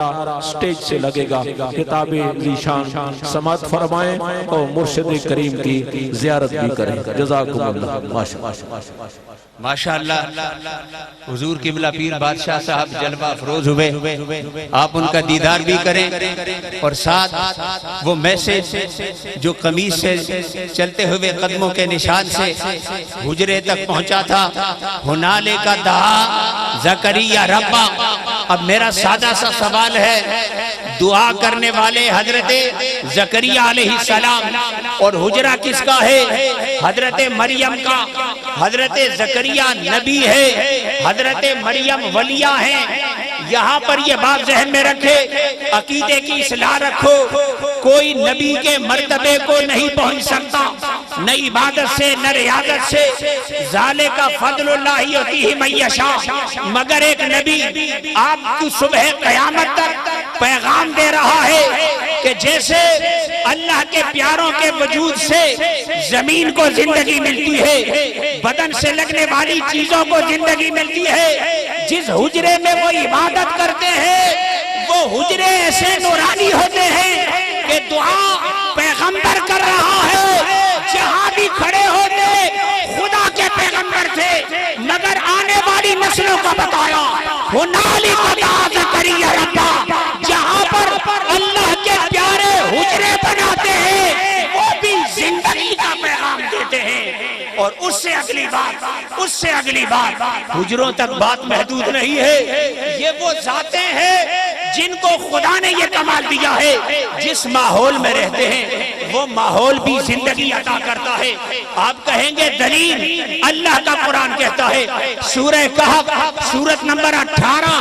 Stage سے لگے گا خطاب ذیشان سماعت فرمائیں اور مرشد کریم کی زیارت بھی کریں. جزاکم اللہ. ماشاءاللہ حضور قبلہ پیر بادشاہ صاحب جلوہ افروز ہوئے. آپ ان کا دیدار بھی کریں اور ساتھ وہ میسج جو قمیص سے چلتے ہوئے قدموں کے نشان سے حجرے تک پہنچا تھا، ہنالک دعا زکریا ربا. اب میرا سادہ سا سوال ہے، دعا کرنے والے حضرت زکریا علیہ السلام اور حجرہ کس کا ہے؟ حضرت مریم کا. حضرت زکریا نبی ہے، حضرت مریم ولیہ ہیں. یہاں پر یہ بات ذہن میں رکھے، عقیدے کی اصلاح رکھو. کوئی نبی کے مرتبے کو نہیں پہنچ سکتا، نہ عبادت سے نہ ریاضت سے. ذالک فضل اللہ یؤتیہ من یشاء. مگر ایک نبی آپ کی صبح قیامت تک پیغام دے رہا ہے کہ جیسے اللہ کے پیاروں کے وجود سے زمین کو زندگی ملتی ہے، بدن سے لگنے والی چیزوں کو زندگی ملتی ہے، جس حجرے میں وہ عبادت کرتے ہیں وہ حجرے ایسے نورانی ہوتے ہیں کہ دعا پیغمبر کر رہا ہے. جہاں بھی کھڑے ہوتے خدا کے پیغمبر تھے، مگر آنے والی نسلوں کا بتایا ہنالک دعا زکریا ربا. جہاں پر اللہ کے پیارے حجرے بناتے ہیں وہ بھی زندگی کا پیغام دیتے ہیں. اور اس سے اگلی بات حجروں تک بات محدود نہیں ہے. یہ وہ ذاتیں ہیں جن کو خدا نے یہ کمال دیا ہے، جس ماحول میں رہتے ہیں وہ ماحول بھی زندگی عطا کرتا ہے. آپ کہیں گے دلیل؟ اللہ کا قرآن کہتا ہے سورہ کہف سورت نمبر 18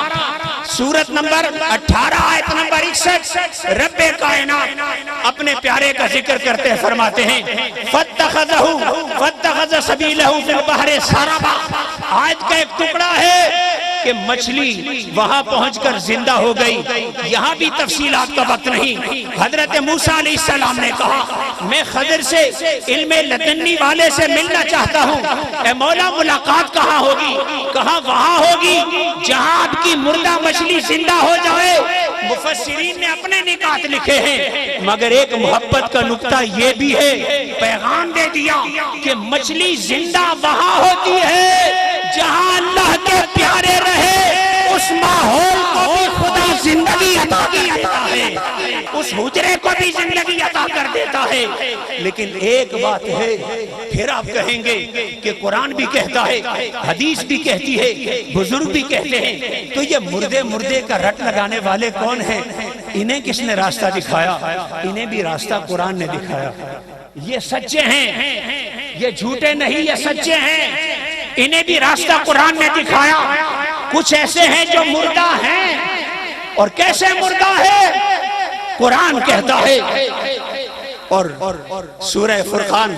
آیت نمبر 61، رب کائنات اپنے پیارے کا ذکر کرتے فرماتے ہیں فاتخذ سبیلہ فی البحر سربا. آیت کا ایک ٹکڑا ہے کہ مچھلی وہاں پہنچ کر زندہ ہو گئی. یہاں بھی تفصیلات کا وقت نہیں. حضرت موسیٰ علیہ السلام نے کہا میں خضر سے علم لدنی والے سے ملنا چاہتا ہوں. اے مولا ملاقات کہاں ہوگی؟ کہاں؟ وہاں ہوگی جہاں آپ کی مردہ مچھلی زندہ ہو جائے. مفسرین نے اپنے نکات لکھے ہیں، مگر ایک محبت کا نقطہ یہ بھی ہے، پیغام دے دیا کہ مچھلی زندہ وہاں ہوتی ہے جہاں اللہ کے پیارے رہے. اس ماحول کو بھی خدا زندگی عطا کرتا ہے، اس حجرے کو بھی زندگی عطا کر دیتا ہے. لیکن ایک بات ہے، پھر آپ کہیں گے کہ قرآن بھی کہتا ہے، حدیث بھی کہتی ہے، بزرگ بھی کہتے ہیں، تو یہ مردے کا رٹ لگانے والے کون ہیں؟ انہیں کس نے راستہ دکھایا؟ انہیں بھی راستہ قرآن نے دکھایا. یہ سچے ہیں، یہ جھوٹے نہیں، یہ سچے ہیں. انہیں بھی راستہ قرآن نے دکھایا. کچھ ایسے ہیں جو مردہ ہیں، اور کیسے مردہ ہے؟ قرآن کہتا ہے، اور سورہ فرقان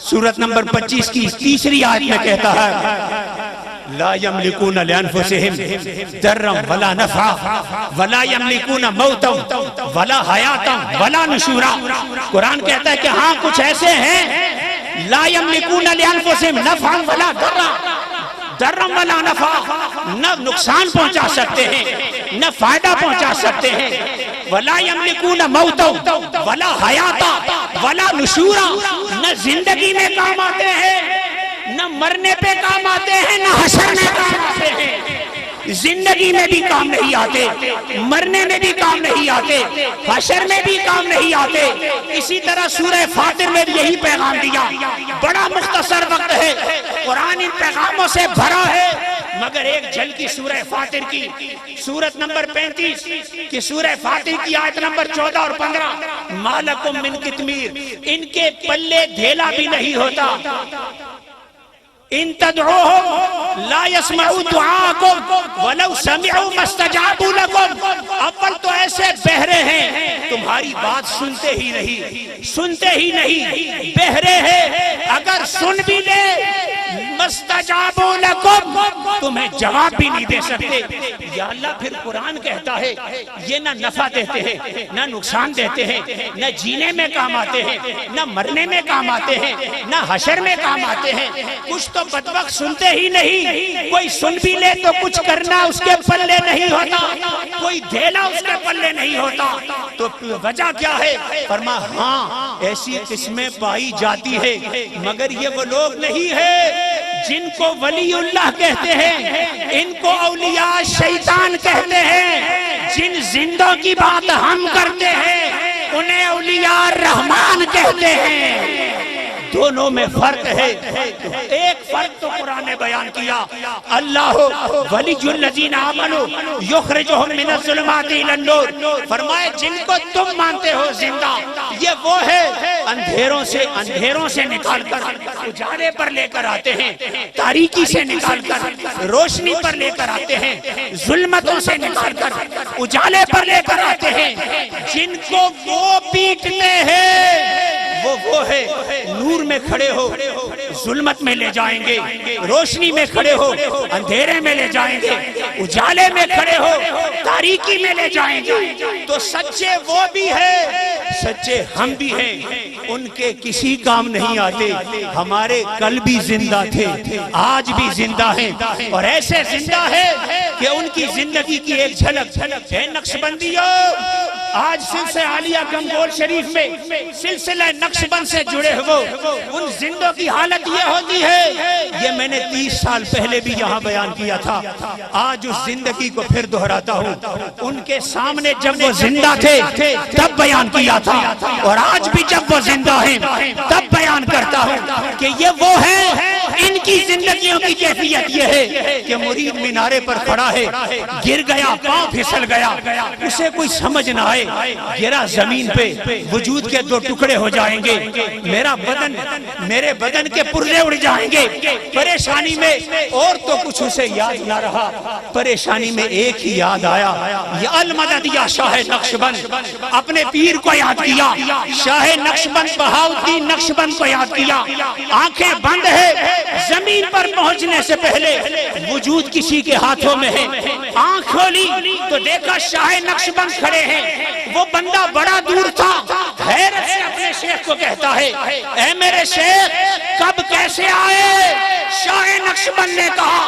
سورت نمبر 25 کی تیسری آیت میں کہتا ہے لا یملکون لانفسہم ضرا ولا نفعا ولا یملکون موتا ولا حیاتا ولا نشورا. قرآن کہتا ہے کہ ہاں کچھ ایسے ہیں لا یملکون لانفسہم نفعا ولا ضرا ولا نفعا، نہ نقصان پہنچا سکتے ہیں نہ فائدہ پہنچا سکتے ہیں. ولا یملکون موتا ولا حیاتا ولا نشورا، نہ زندگی میں کام آتے ہیں نہ مرنے پہ کام آتے ہیں نہ حشر میں کام آتے ہیں. زندگی میں بھی کام نہیں آتے، مرنے میں بھی کام نہیں آتے، حشر میں بھی کام نہیں آتے. اسی طرح سورہ فاطر میں یہی پیغام دیا. بڑا مختصر وقت ہے، قرآن ان پیغاموں سے بھرا ہے، مگر ایک جھلکی سورہ فاطر کی سورت نمبر 35 کی سورہ فاطر کی آیت نمبر 14 اور 15 ما لکم من قطمیر. ان کے پلے دھیلا بھی نہیں ہوتا. ان تدعوهم لا يسمعوا دعاءكم ولو سمعوا ما استجابوا لكم. اول تو ایسے بہرے ہیں تمہاری بات سنتے ہی نہیں بہرے ہیں، اگر سن بھی لے مستجابوا لکم، تمہیں جواب بھی نہیں دے سکتے۔ یا اللہ پھر قرآن کہتا ہے یہ نہ نفع دیتے ہیں نہ نقصان دیتے ہیں، نہ جینے میں کام آتے ہیں نہ مرنے میں کام آتے ہیں نہ حشر میں کام آتے ہیں۔ کچھ تو بدبخت سنتے ہی نہیں، کوئی سن بھی لے تو کچھ کرنا اس کے پلے نہیں ہوتا، کوئی دھیلا اس کے پلے نہیں ہوتا۔ تو وجہ کیا ہے؟ فرما ہاں ایسی قسمیں پائی جاتی ہے، مگر یہ وہ لوگ نہیں ہیں جن کو ولی اللہ کہتے ہیں، ان کو اولیاء شیطان کہتے ہیں۔ جن زندوں کی بات ہم کرتے ہیں انہیں اولیاء الرحمن کہتے ہیں۔ دونوں میں فرق ہے۔ ایک فرق تو قرآن نے بیان کیا، اللہ ولی الذین آمنوا یخرجہم من الظلمات الی النور، فرمائے جن کو تم مانتے ہو زندہ، یہ وہ ہے اندھیروں سے نکال کر اجالے پر لے کر آتے ہیں، تاریکی سے نکال کر روشنی پر لے کر آتے ہیں، ظلمتوں سے نکال کر اجالے پر لے کر آتے ہیں۔ جن کو وہ پیٹتے ہیں وہ ہے نور میں کھڑے ہو ظلمت میں لے جائیں گے، روشنی میں کھڑے ہو اندھیرے میں لے جائیں گے، اجالے میں کھڑے ہو تاریکی میں لے جائیں گے۔ تو سچے وہ بھی ہیں، سچے ہم بھی ہیں، ان کے کسی کام نہیں آتے۔ ہمارے کل بھی زندہ تھے، آج بھی زندہ ہیں، اور ایسے زندہ ہیں کہ ان کی زندگی کی ایک جھلک ہے۔ نقشبندیوں آج سلسلہ عالیہ گنگول شریف میں سلسلہ نقشبند سے جڑے ہوئے ان زندوں کی حالت یہ ہوتی ہے، یہ میں نے 30 سال پہلے بھی یہاں بیان کیا تھا، آج اس زندگی کو پھر دہراتا ہوں۔ ان کے سامنے جب وہ زندہ تھے تب بیان کیا تھا، اور آج بھی جب وہ زندہ ہیں تب بیان کرتا ہوں کہ یہ وہ ہیں۔ ان کی زندگیوں کی کیفیت یہ ہے کہ مرید مینارے پر کھڑا ہے، گر گیا، پاؤں پھسل گیا، اسے کوئی سمجھ نہ آئے، گرا زمین پہ، وجود کے 2 ٹکڑے ہو جائیں گے، میرے بدن کے پرزے اڑ جائیں گے، پریشانی میں اور تو کچھ اسے یاد نہ رہا، پریشانی میں ایک ہی یاد آیا، یا المدد یا شاہ نقشبند، اپنے پیر کو یاد کیا، شاہ نقشبند بہاؤالدین نقشبند کو یاد کیا۔ آنکھیں بند ہے، زمین پر پہنچنے سے پہلے وجود کسی کے ہاتھوں میں ہے، آنکھ کھولی تو دیکھا شاہ نقشبند کھڑے ہیں۔ وہ بندہ بڑا دور تھا، حیرت سے اپنے شیخ کو کہتا ہے اے میرے شیخ کب کیسے آئے؟ شاہ نقشبند نے کہا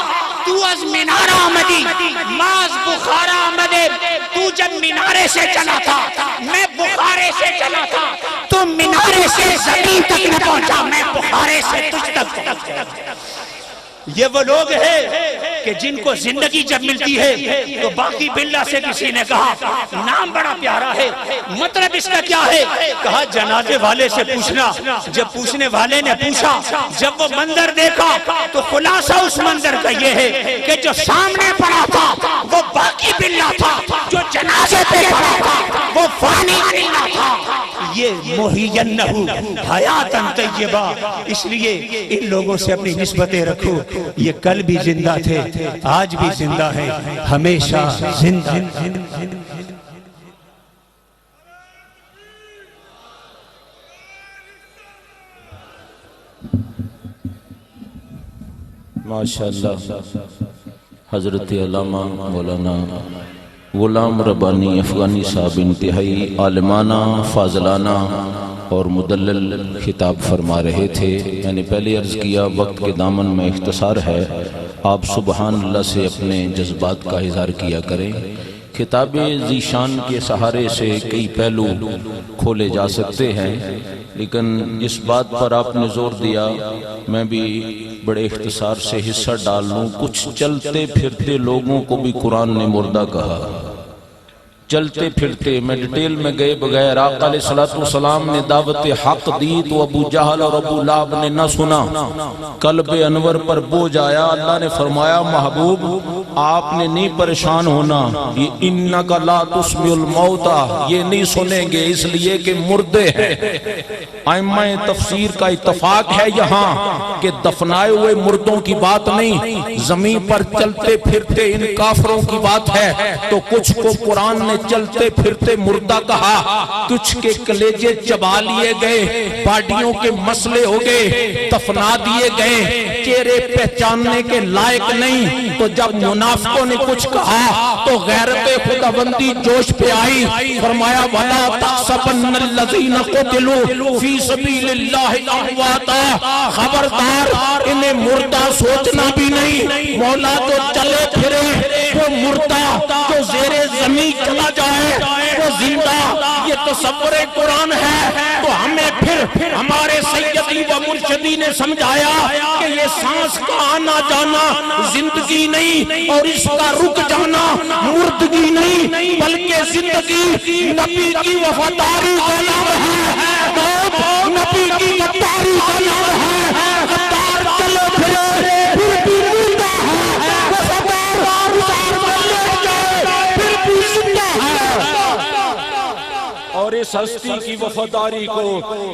تو از مینارہ آمدی ماز بخارا آمدے، تو جب مینارے سے چلا تھا میں بخارے سے چلا تھا، تو مینارے سے زمین تک نہ پہنچا، میں بخارے سے تجھ تک پہنچا۔ یہ وہ لوگ ہیں کہ جن کو زندگی جب ملتی ہے تو باقی باللہ سے کسی نے کہا نام بڑا پیارا ہے، مطلب اس کا کیا ہے؟ کہا جنازے والے سے پوچھنا۔ جب پوچھنے والے نے پوچھا، جب وہ منظر دیکھا تو خلاصہ اس منظر کا یہ ہے کہ جو سامنے پڑا تھا وہ باقی باللہ تھا، جو جنازے پہ پڑا تھا وہ فانی باللہ تھا۔ یہ محینہو حیاتاً طیبہ، اس لیے ان لوگوں سے اپنی نسبتیں رکھو۔ یہ کل بھی زندہ تھے، آج بھی زندہ ہیں، ہمیشہ زندہ۔ ماشاءاللہ حضرت علامہ مولانا غلام ربانی افغانی صاحب انتہائی عالمانہ، فاضلانہ اور مدلل خطاب فرما رہے تھے۔ میں نے پہلے عرض کیا وقت کے دامن میں اختصار ہے، آپ سبحان اللہ سے اپنے جذبات کا اظہار کیا کریں۔ خطاب ذیشان کے سہارے سے کئی پہلو کھولے جا سکتے ہیں، لیکن اس بات پر آپ نے زور دیا، میں بھی بڑے اختصار سے حصہ ڈال لوں۔ کچھ چلتے پھرتے لوگوں کو بھی قرآن نے مردہ کہا، چلتے پھرتے، میں ڈیٹیل میں گئے بغیر آقا علیہ السلام نے دعوت حق دی تو ابو جہل اور ابو لہب نے نہ سنا، قلب انور پر بوجھ آیا۔ اللہ نے فرمایا محبوب آپ نے نہیں پریشان ہونا، یہ انکا لا تسمع الموتى یہ نہیں سنیں گے اس لیے کہ مردے ہیں۔ ائمہ تفسیر کا اتفاق ہے یہاں کہ دفنائے ہوئے مردوں کی بات نہیں، زمین پر چلتے پھرتے ان کافروں کی بات ہے۔ تو کچھ کو قرآن نے چلتے پھرتے مردہ کہا، کچھ کے کلیجے چبا لیے گئے، باڈیوں کے مسئلے ہو گئے، دفنا دیے گئے، چہرے پہچاننے کے لائق نہیں۔ تو جب منافقوں نے کچھ کہا تو غیرت خداوندی جوش پہ آئی، فرمایا وَلَا تَحْسَبَنَّ الَّذِينَ قُتِلُوا فِي سَبِيلِ اللَّهِ أَمْوَاتًا خبردار انہیں مردہ سوچنا بھی نہیں۔ مولا جو چلے پھرے وہ مردہ، جو زیر زمین چلا جائے وہ زندہ، یہ تصور قرآن ہے۔ تو ہمیں پھر ہمارے سیدی و مرشدی نے سمجھایا کہ یہ سانس کا آنا جانا زندگی نہیں، اور اس کا رک جانا مردگی نہیں، بلکہ زندگی نبی کی وفاداری کا نام ہے، موت نبی کی غداری کا نام ہے۔ غدار چلے پھرے پھر بھی زندہ ہے، وفادار لے جائے پھر بھی زندہ ہے۔ اور اس ہستی کی وفاداری کو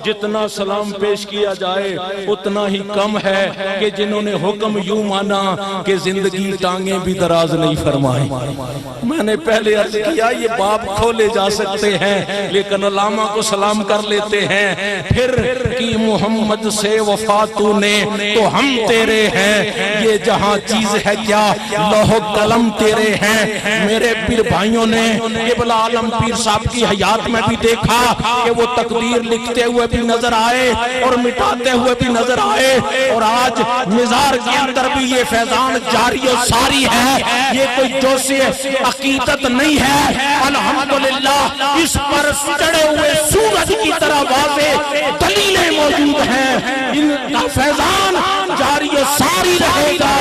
جتنا سلام پیش کیا جائے اتنا ہی کم ہے کہ جنہوں نے حکم یوں مانا کہ زندگی ٹانگیں بھی دراز نہیں فرمائیں۔ میں نے پہلے عرض کیا یہ باب کھولے جا سکتے ہیں لیکن علامہ کو سلام کر لیتے ہیں۔ پھر کی محمد سے وفا تو نے تو ہم تیرے ہیں، یہ جہاں چیز ہے کیا لوح و قلم تیرے ہیں۔ میرے پیر بھائیوں نے قبلہ عالم پیر صاحب کی حیات میں بھی دیکھا کہ وہ تقدیر لکھتے ہوئے بھی نظر آئے اور مٹاتے ہوئے بھی نظر آئے، اور آج مزار کے اندر بھی یہ فیضان جاری و ساری ہے، یہ کوئی جوشِ عقیدت نہیں ہے۔ الحمدللہ اس پر چڑھے ہوئے سورج کی طرح واضح دلیلیں موجود ہیں، ان کا فیضان جاری و ساری رہے گا۔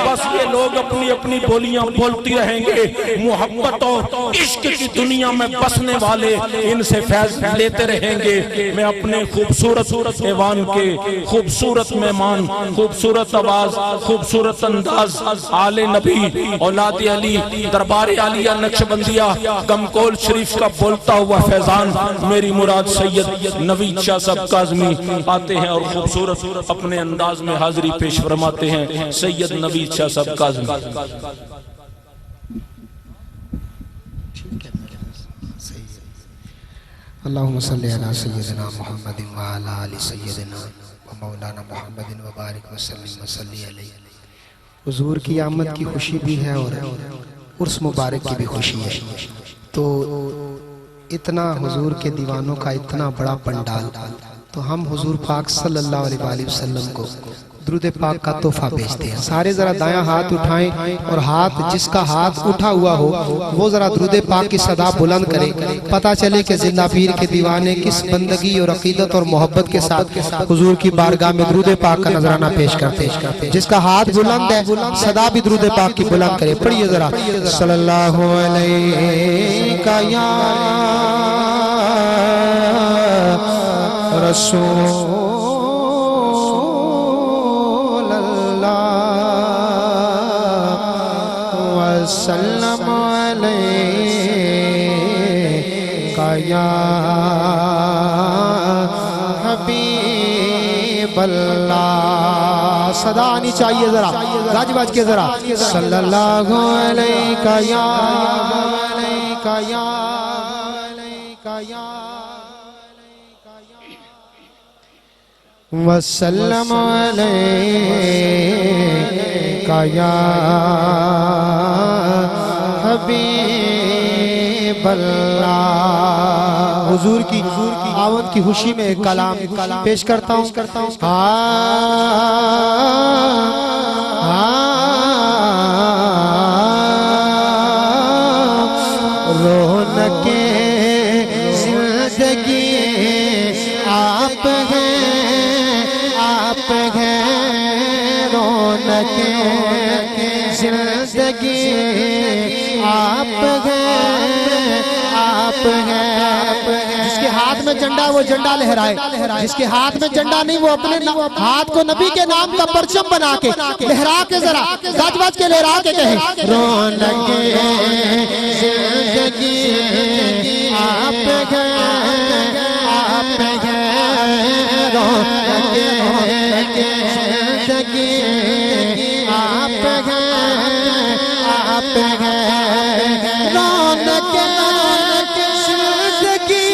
بس یہ لوگ اپنی اپنی بولیاں بولتی رہیں گے، محبت اور عشق کی دنیا میں بسنے والے ان سے فیض لیتے رہیں گے۔ میں اپنے خوبصورت ایوان کے خوبصورت مہمان، خوبصورت آواز، خوبصورت انداز، آل نبی، اولاد علی، دربار عالیہ نقشبندیہ گمکول شریف کا بولتا ہوا فیضان میری مراد سید نوید شاہ صاحب کاظمی آتے ہیں اور خوبصورت اپنے انداز میں حاضری پیش فرماتے ہیں۔ سید نوید شاہ صاحب کاظمی۔ اللہم صلی علی سیدنا محمد وعلی آل سیدنا مولانا محمد وبارک وسلم وصلی علیہ۔ حضور کی آمد کی خوشی بھی ہے اور عرس مبارک کی بھی خوشی ہے، تو اتنا حضور کے دیوانوں کا اتنا بڑا پنڈال، تو ہم حضور پاک صلی اللہ علیہ وآلہ وسلم کو درود پاک کا تحفہ بیچتے ہیں۔ سارے ذرا دایاں ہاتھ اٹھائیں اور ہاتھ جس کا ہاتھ اٹھا ہوا ہو وہ ذرا درود پاک کی صدا بلند کرے، پتہ چلے کہ زندہ پیر کے دیوانے کس بندگی اور عقیدت اور محبت کے ساتھ حضور کی بارگاہ میں درود پاک کا نذرانہ پیش کرتے ہیں۔ جس کا ہاتھ بلند ہے صدا بھی درود پاک کی بلند کرے۔ پڑھیے ذرا صلی اللہ علیہ یا رسول وسلم علیکہ یا حبیب اللہ۔ صدا آنی چاہیے ذرا گاج باج کے ذرا صلی اللہ علیکہ یا وسلم علیکہ یا حبیب اللہ۔ حضور کی آمد کی خوشی میں ایک کلام پیش کرتا ہوں۔ رونق زندگی آپ ہیں، آپ ہیں رونق زندگی آپ ہیں، آپ ہیں۔ جس کے ہاتھ ہاتھ میں جھنڈا ہے وہ جھنڈا لہرائے، جس کے ہاتھ میں جھنڈا نہیں وہ اپنے ہاتھ کو نبی کے نام کا پرچم بنا کے لہرا کے ذرا گج بج کے لہرا کے کہیں رونق زندگی آپ گئے آپ گئے رونق زندگی آپ گئے آپ گئے رونق زندگی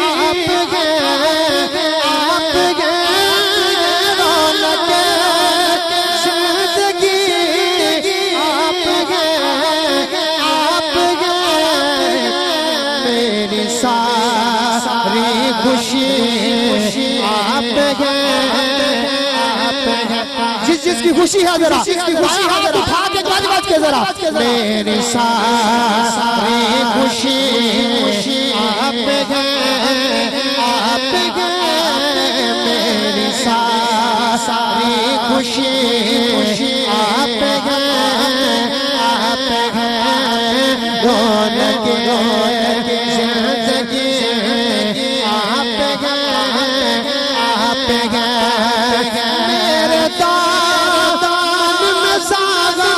آپ گئے آپ گئے رونق زندگی آپ گئے آپ گئے میری ساری خوشی آپ گئے آپ گئے جس کی خوشی ہے ذرا ہاتھ اٹھا کے گج بج کے ذرا میری ساری خوشی آپ گئے آپ گئے میری ساری خوشی آپ گئے آپ گئے رونق زندگی آپ گئے آپ گئے میرے دامن میں ساغا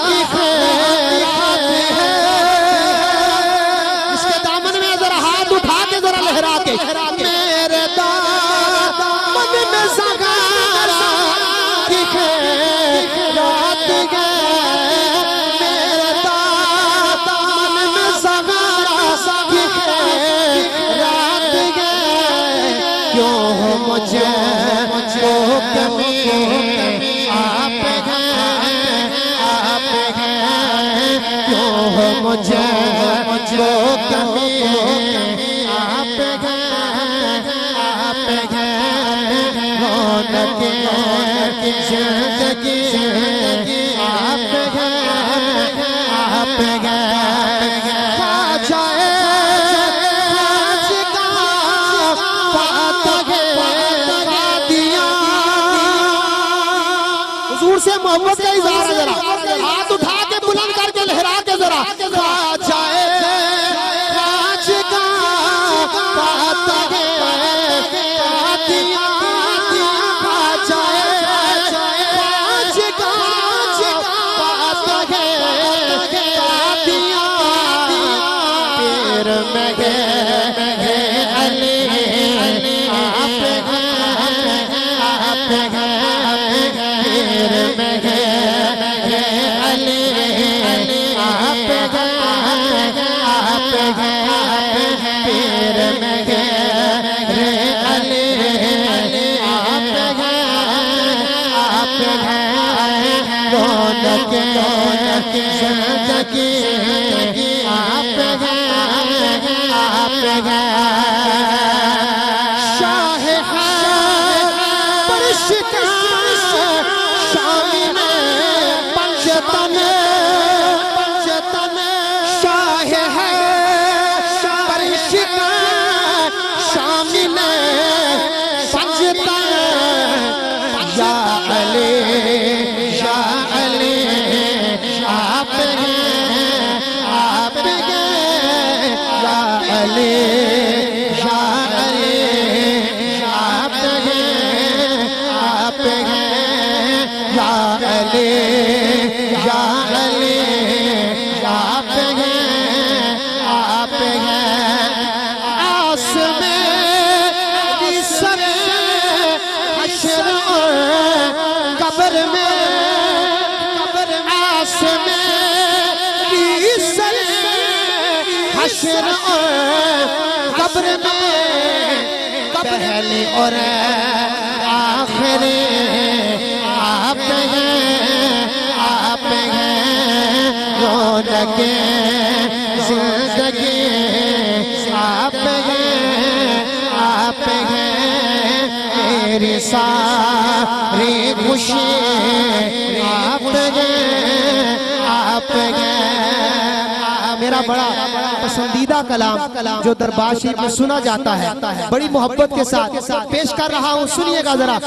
کی خیرات ہے اس کے دامن میں ذرا ہاتھ اٹھا کے ذرا لہرا کے میرے دامن میں ساغا کی خیرات ہے میرے دامن میں ساغا کی خیرات ہے کیوں ہو مجھے وہ کمی آپ گئے آپ گئے کیوں ہو مجھے وہ کمی آپ گئے آپ گئے رونق زندگی آپ گئے آپ گئے جائے حضور سے محبت کا اظہار ہے ذرا ہاتھ اٹھا کے بلند کر کے لہرا کے ذرا جائے راج کا بات ہے جائے راج کا بات ہے پیر میں گئے علی آپ گئے آپ گئے پیر میں گئے علی آپ گئے آپ گئے پیر میں گئے علی آپ گئے آپ گئے رونق زندگی آپ گئے آپ گئے شاہ پرش کا شامی میں پنجتن شاہ ہے پرش کا شامی میں پنجتن یا علی آپ گئے آپ گئے یا علی آپ گئے آپ گئے یا علی آپ گئے آپ گئے آس میں سر حشر قبر میں آس میں سر حشر قبر میں پہلے اور آخری آپ گئے آپ گئے رونق زندگی آپ گئے آپ گئے میری ساری خوشی آپ گئے آپ گئے میرا بڑا پسندیدہ کلام جو دربار شریف میں سنا جاتا ہے بڑی محبت کے ساتھ پیش کر رہا ہوں سنیے گا ذرا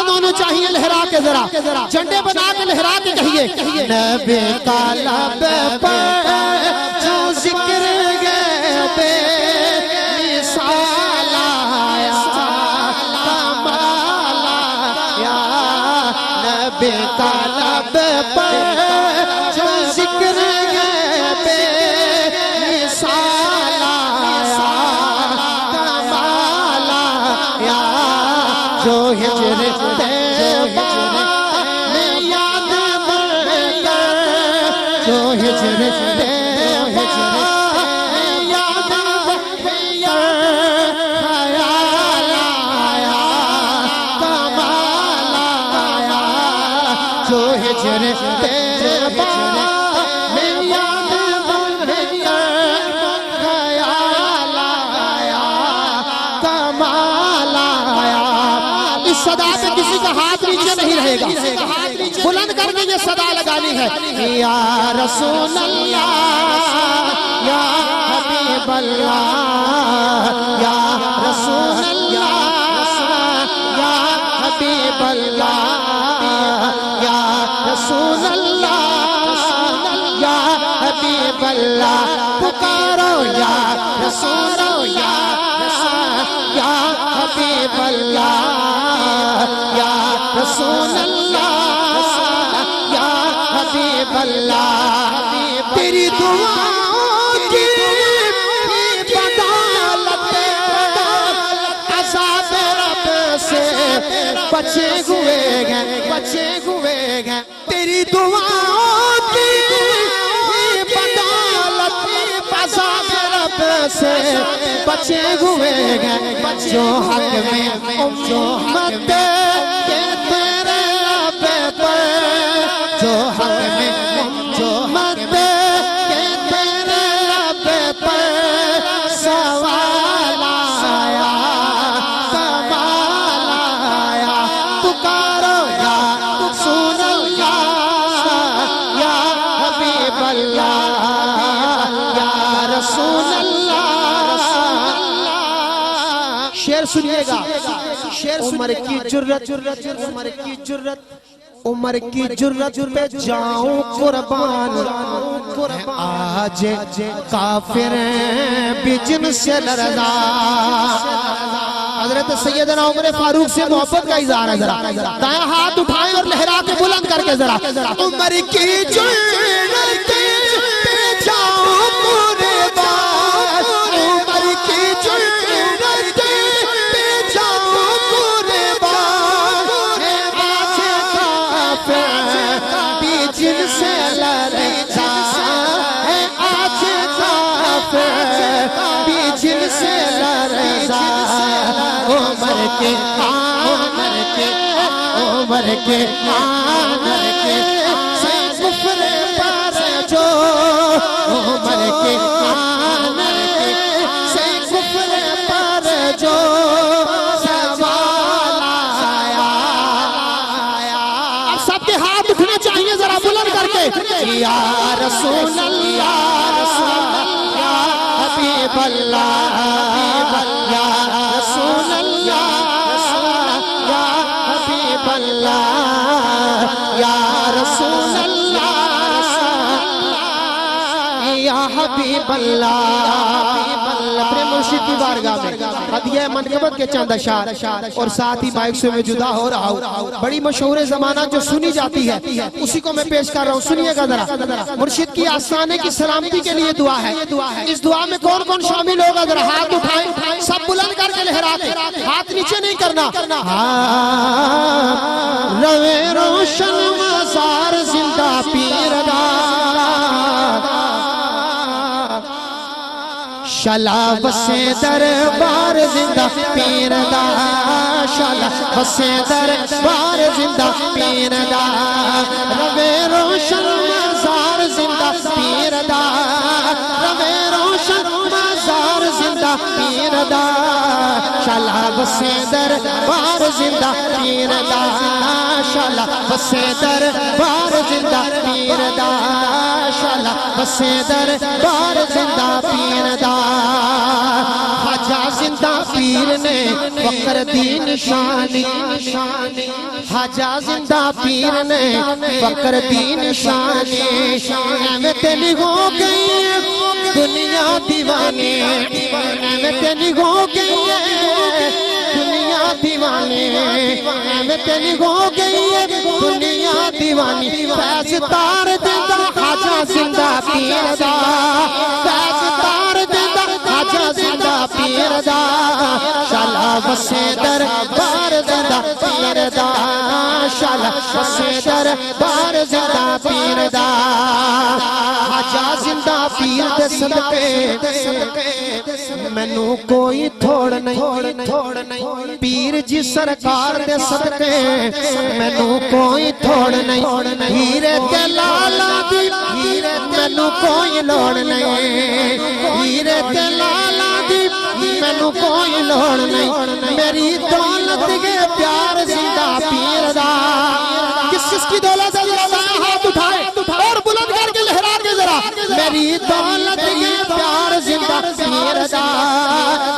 دونوں چاہیے لہرا کے ذرا جھنڈے بنا کے لہرا کے کہیے نبی کا لب پر جو ذکر بے مثال آیا کمال آیا نبی کا لب پر جو ذکر بے مثال آیا کمال آیا جو ہجر طیبہ میں یاد بر کر جو ہجر طیبہ میں یاد بر خیال آیا کمال آیا جو ہجر طیبہ میں یاد بر خیال آیا کمال آیا اس صدا پہ کسی کا ہاتھ نیچے نہیں رہے گا بلند کر کے یہ صدا لگانی ہے یا رسول اللہ یا حبیب اللہ یا رسول اللہ یا حبیب اللہ یا رسول اللہ یا حبیب اللہ پکارو یا رسول اللہ یا حبیب اللہ یا رسول اللہ یا حبیب اللہ تیری دعاؤں کی بدولت عذاب رب سے بچے ہوئے گئے تیری دعاؤں کی بدولت عذاب رب سے بچے ہوئے گئے جو حق میں امت کے تیرے لب پر جو حق میں امت کے تیرے لب پر سوال آیا کمال آیا پکارو یا رسول اللہ یا حبیب اللہ یا رسول اللہ شعر سنیے گا عمر کی جرت عمر کی جرت پہ جاؤں قربان آج کافر بھی جن سے لرزا حضرت سیدنا عمر فاروق سے محبت کا اظہار ہے ذرا دائیں ہاتھ اٹھائیں اور لہرا کے بلند کر کے ذرا عمر کی جرت پہ جاؤں قربان عمر کی جرت پہ جاؤں قربان آج کافر بھی جن سے لرزا آج کافر بھی جن سے لرزا عمر کے سے کفر پر جو عمر کے سے کفر پر جو سوال آیا اب سب کے ہاتھ اٹھنا چاہیے ذرا بلند کر کے یا رسول اللہ یا حبیب اللہ یا رسول اللہ یا حبیب اللہ یا رسول اللہ یا حبیب اللہ اپنے مرشد کی بارگاہ میں ہدیہ منقبت کے چند اشعار اور ساتھ ہی مائک سے میں جدا ہو رہا ہوں بڑی مشہور زمانہ جو سنی جاتی ہے اسی کو میں پیش کر رہا ہوں سنیے گا ذرا مرشد کی آستانے کی سلامتی کے لیے دعا ہے اس دعا میں کون کون شامل ہوگا ذرا ہاتھ اٹھائیں سب بلند کر کے لہرا کے ہاتھ نیچے نہیں کرنا روے روشن مزار زندہ پیردار شلا بسے دربار زندہ پیردار شلا بسے دربار زندہ پیردار روے روشن مزار زندہ پیردار روے روشن مزار زندہ پیردار شلا بسے دربار زندہ پیردار شلا بسے دربار زندہ پیردار شلا بسے دربار زندہ پیردار خواجہ زندہ پیر نے فقر دین شانی خواجہ زندہ پیر نے فقر دین شانی میں تیری ہو گئی ہے دنیا دیوانی میں تیری ہو گئی ہے دنیا دیوانی میں تیری ہو گئی ہے دنیا دیوانی فیض تار دیدہ خواجہ زندہ پیر دا فیض تار دیدہ خواجہ زندہ پیر دا شالا وسے در بار زندہ پیر دا شالا وسے در بار زندہ پیر دا خواجہ زندہ پیر دے صدقے مینوں کوئی تھوڑ نہیں پیر جی سرکار دے صدقے مینوں کوئی تھوڑ نہیں ہیرے تے لالا دی مینوں کوئی لوڑ نہیں ہیرے تے لالا دی مینوں کوئی لوڑ نہیں میری دولت کے پیار زندہ پیر دا کس کی دولت ہے ذرا ہاتھ اٹھائے اور بلند کر کے لہرا کے ذرا میری دولت کے پیار زندہ پیر دا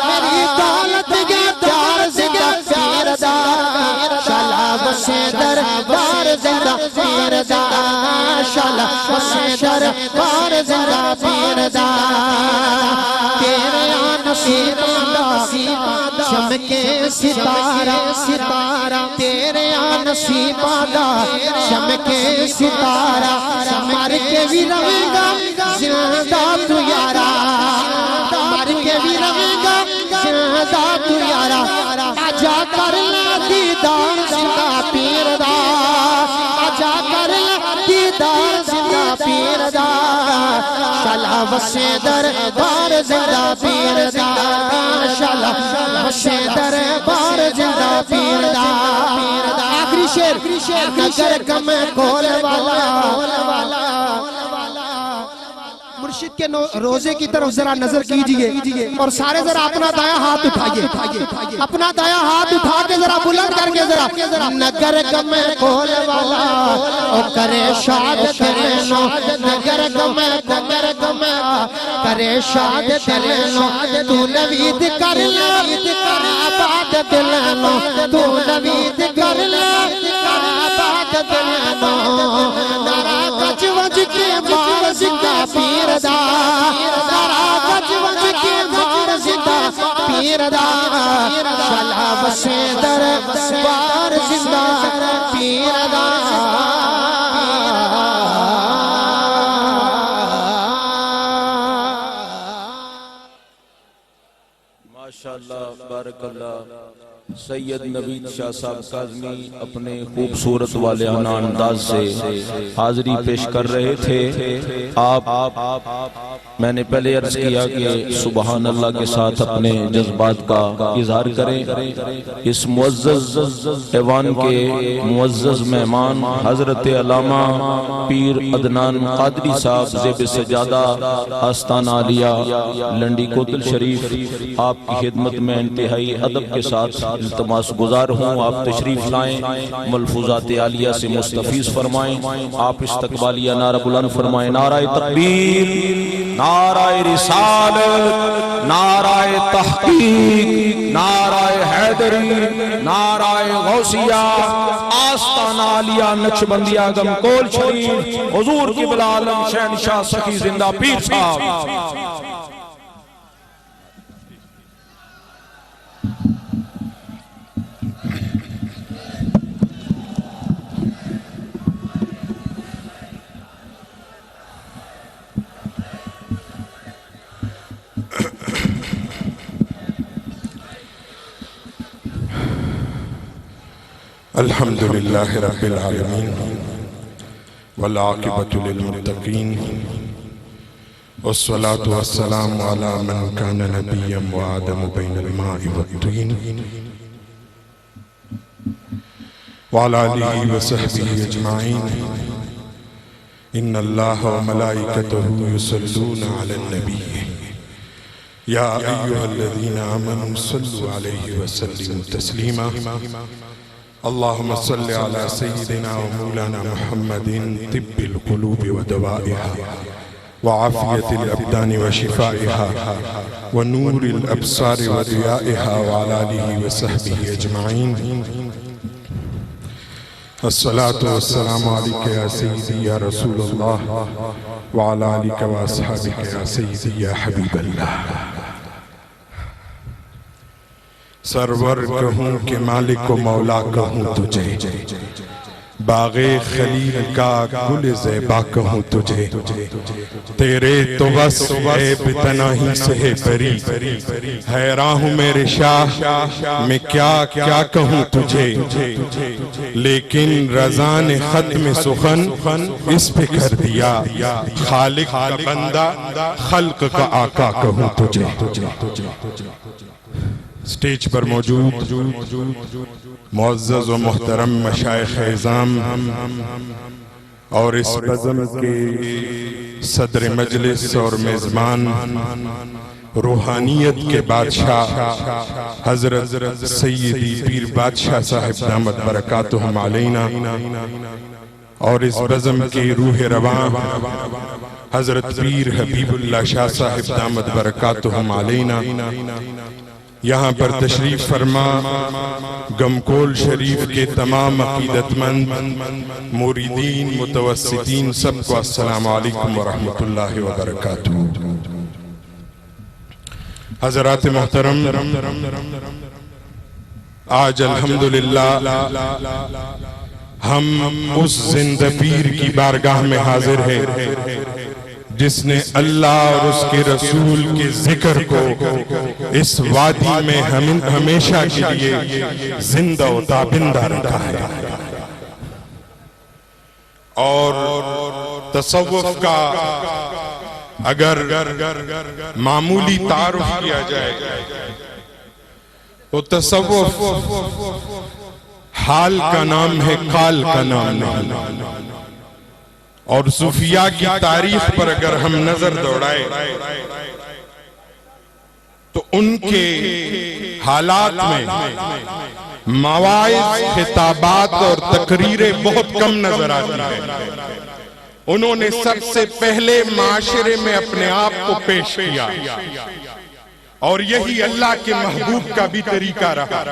میری دولت کے پیار زندہ پیر دا شالا وسے در بار زندہ پیر دا شالا وسے در بار زندہ پیر دا تیرے نصیب دا چمکے ستارہ تیرے نصیب دا چمکے ستارہ مر کے بھی رہے گا زندہ تو یارا مر کے بھی رہے گا زندہ تو یارا آجا کر لا دیدار زندہ پیر دا آجا کر لا دیدار زندہ پیر دا شالا وسے در بار زندہ پیر دا شالا وسے در بار زندہ پیر دا آخری شیر نگر کم کھول والا مرشد کے روزے کی طرف ذرا نظر کیجئے اور سارے ذرا اپنا دایاں ہاتھ اٹھائیے اپنا دایاں ہاتھ اٹھا کے ذرا بلند کر کے ذرا نگر کم کھول والا او کرے شاد دلینو نگر کم کرے شاد دلینو تو نوید کر لے آباد دلینو تو نوید کر لے آباد دلینو نارا کچ وج کے مار زندہ پیر دا نارا کچ وج کے مار زندہ پیر دا شالا وسے در بار زندہ پیر دا ماشاءاللہ بارک اللہ سید نوید شاہ صاحب کاظمی اپنے خوبصورت والہانہ انداز سے حاضری پیش کر رہے تھے آپ میں نے پہلے عرض کیا کہ سبحان اللہ کے ساتھ اپنے جذبات کا اظہار کریں اس معزز ایوان کے معزز مہمان حضرت علامہ پیر عدنان قادری صاحب زیب سجادہ آستانہ عالیہ لنڈی کوتل شریف آپ کی خدمت میں انتہائی ادب کے ساتھ التماس گزار ہوں آپ تشریف لائیں ملفوظات عالیہ سے مستفیض فرمائیں آپ استقبالیہ نعرہ بلند فرمائیں نعرہ تکبیر نعرہ رسالت نعرہ تحقیق نعرہ حیدری نعرہ غوثیہ آستانہ عالیہ نقشبندیہ گم کول شریف حضور کی بلالم شہنشاہ سخی زندہ پیر صاحب الحمد لله رب العالمين والعاقبة للمتقين والصلاة والسلام على من كان نبيا وآدم بين الماء والطين وعلى آله وصحبه أجمعين إن الله وملائكته يصلون على النبي يا أيها الذين آمنوا صلوا عليه وسلموا تسليما اللهم صل على سيدنا ومولانا محمد طب القلوب ودوائها وعافية الأبدان وشفائها ونور الأبصار وضيائها وعلى آله وصحبه أجمعين. الصلاة والسلام عليك يا سيدي يا رسول الله وعلى آلك وأصحابك يا سيدي يا حبيب الله. سرور کہوں کہ مالک و مولا کہوں تجھے، باغ خلیل کا گل زیبا کہوں تجھے، تیرے تو بس عیب تنہی سے ہے بری، حیران ہوں میرے شاہ میں کیا کیا کہوں تجھے، لیکن رضا نے ختم سخن اس پہ کر دیا، خالق کا بندہ خلق کا آقا کہوں تجھے. سٹیج پر موجود معزز و محترم مشائخ اعظام اور اس بزم کے صدر مجلس اور میزبان، روحانیت کے بادشاہ حضرت سیدی پیر بادشاہ صاحب دامت برکاتہم علینا، اور اس بزم کے روح رواں حضرت پیر حبیب اللہ شاہ صاحب دامت برکاتہم علینا، یہاں پر تشریف فرما گمکول شریف کے تمام عقیدت مند موریدین متوسطین سب کو السلام علیکم ورحمۃ اللہ وبرکاتہ. حضرات محترم، آج الحمدللہ ہم اس زندہ پیر کی بارگاہ میں حاضر ہیں جس نے اللہ اور اس کے رسول کے ذکر کو اس وادی میں ہمیشہ کے لیے زندہ و تابندہ رکھا ہے. اور تصوف کا اگر معمولی تعارف کیا جائے تو تصوف حال کا نام ہے، قال کا نام نہیں. اور صوفیاء کی تاریخ پر اگر ہم نظر دوڑائے تو ان کے حالات میں مواعظ، خطابات اور تقریریں بہت کم نظر آتی ہیں. انہوں نے سب سے پہلے معاشرے میں اپنے آپ کو پیش کیا، اور یہی اللہ کے محبوب کا بھی طریقہ رہا.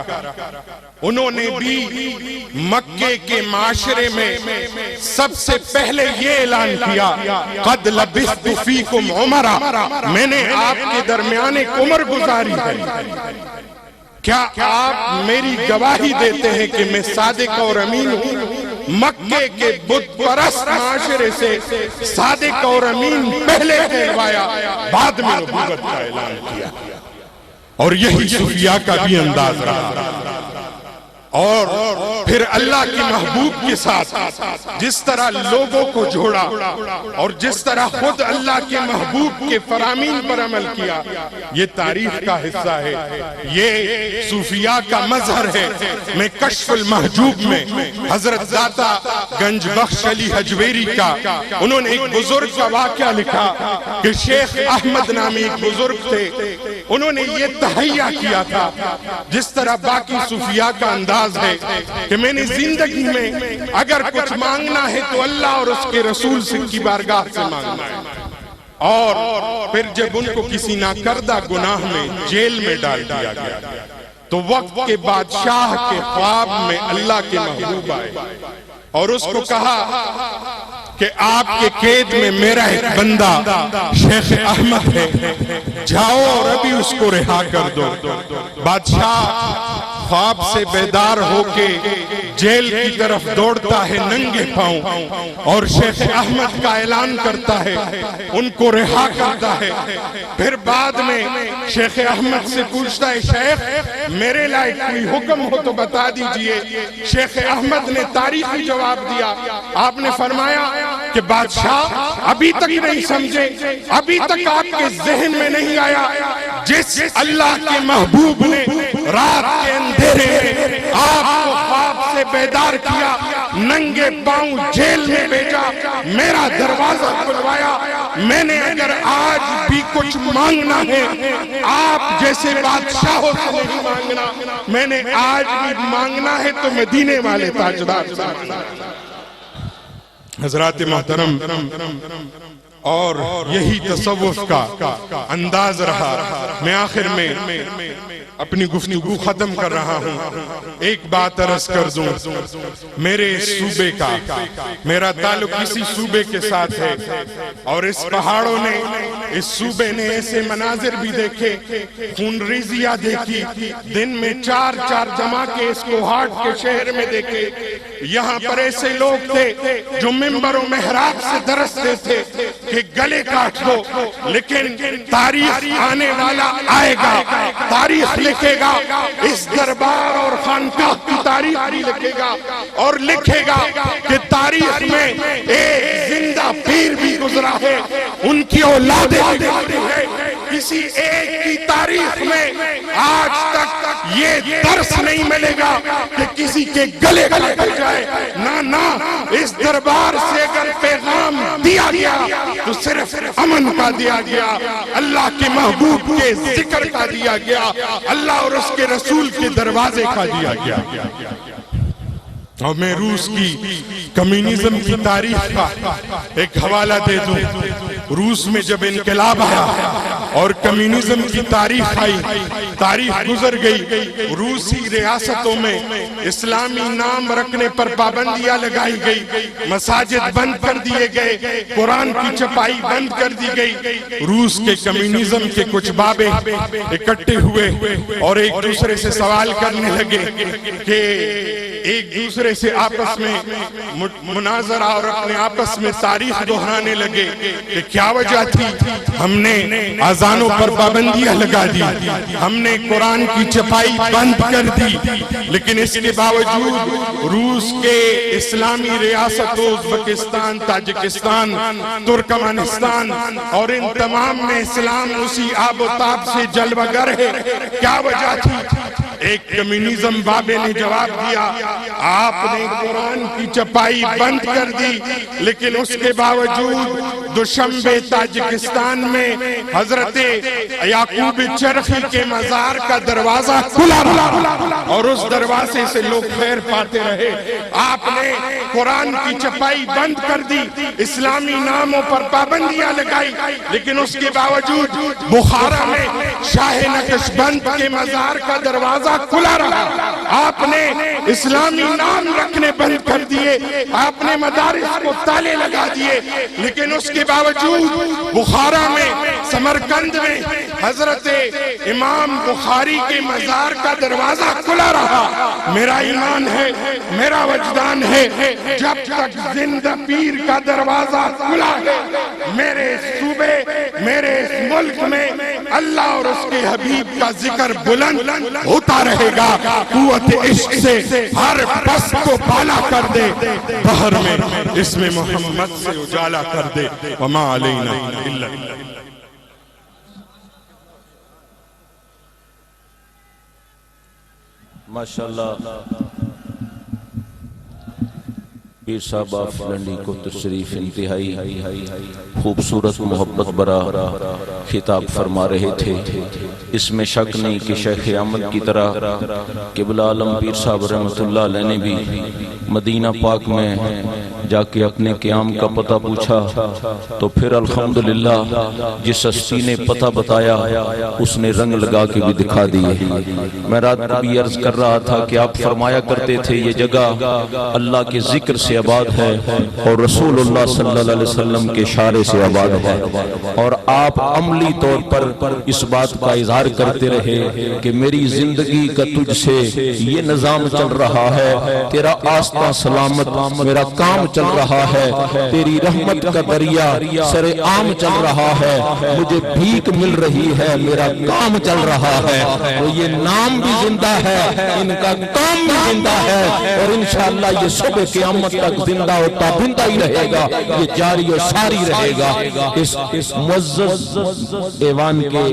انہوں نے بھی مکے کے معاشرے میں سب سے پہلے یہ اعلان کیا، قد لبثت فیکم عمرا، میں نے آپ کے درمیان ایک عمر گزاری ہے، کیا آپ میری گواہی دیتے ہیں کہ میں صادق اور امین ہوں؟ مکے کے بت پرست معاشرے سے صادق اور امین پہلے کہلوایا، بعد میں نبوت کا اعلان کیا. اور یہی صوفیاء کا بھی انداز رہا. اور پھر اللہ کے محبوب کے ساتھ جس طرح لوگوں کو جوڑا اور جس طرح خود اللہ کے محبوب کے فرامین پر عمل کیا، یہ تاریخ کا حصہ ہے، یہ صوفیاء کا مظہر ہے. میں کشف المحجوب میں حضرت داتا گنج بخش علی حجویری کا، انہوں نے ایک بزرگ کا واقعہ لکھا کہ شیخ احمد نامی ایک بزرگ تھے، انہوں نے یہ تہیہ کیا تھا جس طرح باقی صوفیاء کا انداز ہے کہ میں نے زندگی میں اگر کچھ مانگنا ہے تو اللہ اور اس کے رسول سے کی بارگاہ سے مانگنا ہے. اور پھر جب ان کو کسی ناکردہ گناہ میں جیل میں ڈال دیا گیا تو وقت کے بادشاہ کے خواب میں اللہ کے محبوب آئے اور اس کو کہا کہ آپ کے قید میں میرا ایک بندہ شیخ احمد ہے، جاؤ اور ابھی اس کو رہا کر دو. بادشاہ خواب سے بیدار ہو کے جیل کی طرف دوڑتا ہے ننگے پاؤں، اور شیخ احمد کا اعلان کرتا ہے، ان کو رہا کرتا ہے. پھر بعد میں شیخ احمد سے پوچھتا ہے، شیخ میرے لائق کوئی حکم ہو تو بتا دیجئے. شیخ احمد نے تاریخی جواب دیا. آپ نے فرمایا کہ بادشاہ ابھی تک نہیں سمجھے، ابھی تک آپ کے ذہن میں نہیں آیا جس اللہ کے محبوب نے رات کے اندھیرے آپ کو خواب سے بیدار کیا، ننگے پاؤں جیل میں بھیجا، میرا دروازہ کھلوایا. میں نے اگر آج بھی کچھ مانگنا ہے آپ جیسے بادشاہوں سے نہیں مانگنا، میں نے آج بھی مانگنا ہے تو مدینے والے تاجدار سے. حضرات محترم، اور یہی تصوف کا انداز رہا. میں آخر میں اپنی گفتگو ختم کر رہا ہوں. ایک بات عرض کر دوں، میرے صوبے کا، میرا تعلق کسی صوبے کے ساتھ ہے، اور اس پہاڑوں نے، اس صوبے نے ایسے مناظر بھی دیکھے، خون ریزیاں دیکھی، دن میں 4 جمع کے اس کو ہاٹ کے شہر میں دیکھے. یہاں پر ایسے لوگ تھے جو منبر و محراب سے درستے تھے کہ گلے کاٹ دو، لیکن تاریخ آنے والا آئے گا، تاریخ لکھے گا، اس دربار اور خانقاہ کی تاریخ بھی لکھے گا، اور لکھے گا کہ تاریخ میں ایک زندہ پیر بھی گزرا ہے، ان کی اولادیں بھی گزری ہے. کسی ایک کی تاریخ میں آج تک یہ درس نہیں ملے گا کہ کسی کے گلے کاٹے جائے. نہ، اس دربار سے اگر پیغام دیا گیا تو صرف امن کا دیا گیا، اللہ کے محبوب کے ذکر کا دیا گیا، اللہ اور اس کے رسول کے دروازے کا دیا گیا. اور میں روس کی کمیونزم کی تاریخ کا ایک حوالہ دے دوں. روس میں جب انقلاب آیا اور کمیونزم کی تاریخ آئی، تاریخ گزر گئی، روسی ریاستوں میں اسلامی نام رکھنے پر پابندیاں لگائی گئی، مساجد بند کر دیے گئے، قرآن کی چھپائی بند کر دی گئی. روس کے کمیونزم کے کچھ بابے اکٹھے ہوئے اور ایک دوسرے سے سوال کرنے لگے کہ ایک دوسرے سے آپس میں مناظرہ اور اپنے آپس میں تاریخ دہرانے لگے کہ کیا وجہ تھی. ہم نے اذانوں پر پابندیاں لگا دی، ہم نے قرآن کی چھپائی بند کر دی، لیکن اس کے باوجود روس کے اسلامی ریاستوں ازبکستان، تاجکستان، ترکمانستان اور ان تمام میں اسلام اسی آب و تاب سے جلوہ گر ہے. کیا وجہ تھی؟ ایک کمیونزم بابے نے جواب دیا، آپ نے قرآن کی چھپائی بند کر دی، لیکن اس کے باوجود دوشنبے تاجکستان میں حضرت یعقوب چرخی کے مزار کا دروازہ کھلا رہا اور اس دروازے سے لوگ خیر پاتے رہے. آپ نے قرآن کی چھپائی بند کر دی، اسلامی ناموں پر پابندیاں لگائی، لیکن اس کے باوجود بخارا میں شاہ نقشبند کے مزار کا دروازہ کھلا رہا. آپ نے اسلامی نام رکھنے بند کر دیے، آپ نے مدارس کو تالے لگا دیے، لیکن اس کے باوجود بخارا میں، سمرقند میں حضرت امام بخاری کے مزار کا دروازہ کھلا رہا. میرا ایمان ہے، میرا وجدان ہے، جب تک زندہ پیر کا دروازہ کھلا ہے، میرے صوبے، میرے اس ملک میں اللہ اور اس کے حبیب کا ذکر بلند ہوتا رہے گا. قوت عشق سے ہر بس کو بالا کر دے، بحر میں اسم محمد سے اجالا کر دے. وما علینا الا ماشاءاللہ. پیر صاحب آف لنڈی کو تشریف انتہائی خوبصورت محبت برا خطاب فرما رہے تھے. اس میں شک نہیں کہ شیخ احمد کی طرح قبلہ عالم پیر صاحب رحمۃ اللہ علیہ نے بھی مدینہ پاک میں جا کے اپنے قیام کا پتہ پوچھا تو پھر الحمدللہ جس ہستی نے پتہ بتایا اس نے رنگ لگا کے بھی دکھا دیے. میں رات کو بھی عرض کر رہا تھا کہ آپ فرمایا کرتے تھے یہ جگہ اللہ کے ذکر سے آباد ہے اور رسول اللہ صلی اللہ علیہ وسلم کے اشارے سے آباد ہے، اور آپ عملی طور پر اس بات کا اظہار کرتے رہے کہ میری زندگی کا تجھ سے یہ نظام چل رہا ہے، تیرا آستہ سلامت، میرا کام چل رہا ہے، تیری رحمت کا دریا سر عام چل رہا ہے، مجھے بھیک مل رہی ہے، میرا کام چل رہا ہے. تو یہ نام بھی زندہ ہے، ان کا کام بھی زندہ ہے، اور انشاءاللہ یہ صبح قیامت تک زندہ ہوتا بندہ ہی رہے گا، یہ جاری و ساری رہے گا. اس معزز ایوان کے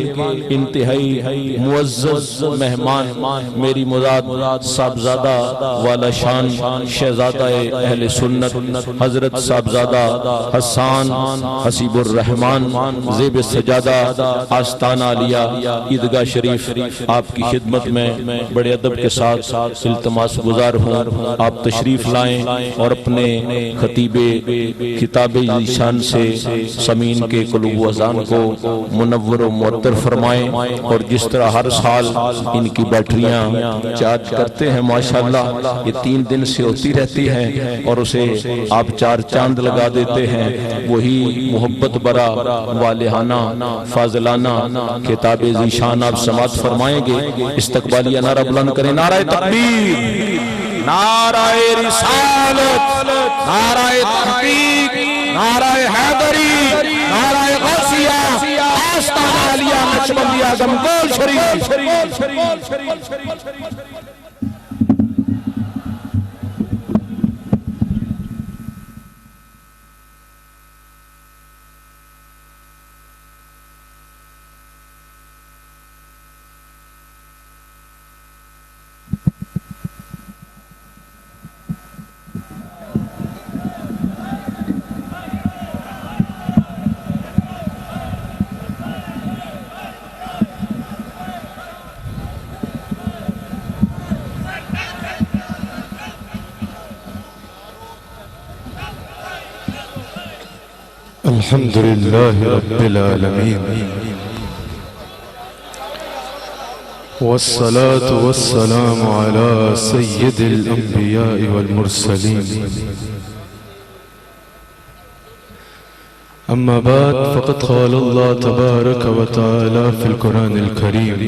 انتہائی معزز مہمان میری مراد صاحبزادہ والا شان شہزادہ اہل سنت حضرت صاحبزادہ حسان حسیب الرحمان زیب سجادہ آستانہ علیہ عیدگاہ شریف آپ کی خدمت میں بڑے ادب کے ساتھ التماس گزار ہوں آپ تشریف لائیں اور اپنے خطیب کتاب ذیشان سے سمین کے قلوب و اذان کو منور و معطر فرمائیں اور جس طرح ہر سال ان کی بیٹریاں چارج کرتے ہیں ماشاءاللہ یہ 3 دن سے ہوتی رہتی ہیں اور اسے آپ 4 چاند لگا دیتے ہیں وہی محبت برا والہانہ فاضلانہ کتاب ذیشان آپ سماعت فرمائیں گے استقبالیہ نعرہ بلند کریں نعرہ تکبیر نعرہ رسالت نعرہ تحقیق نعرہ حیدری نعرہ غوثیہ آستانہ علیہ نقشبندیہ گمگول شریف الحمد لله رب العالمين والصلاة والسلام على سيد الأنبياء والمرسلين أما بعد فقد قال الله تبارك وتعالى في القرآن الكريم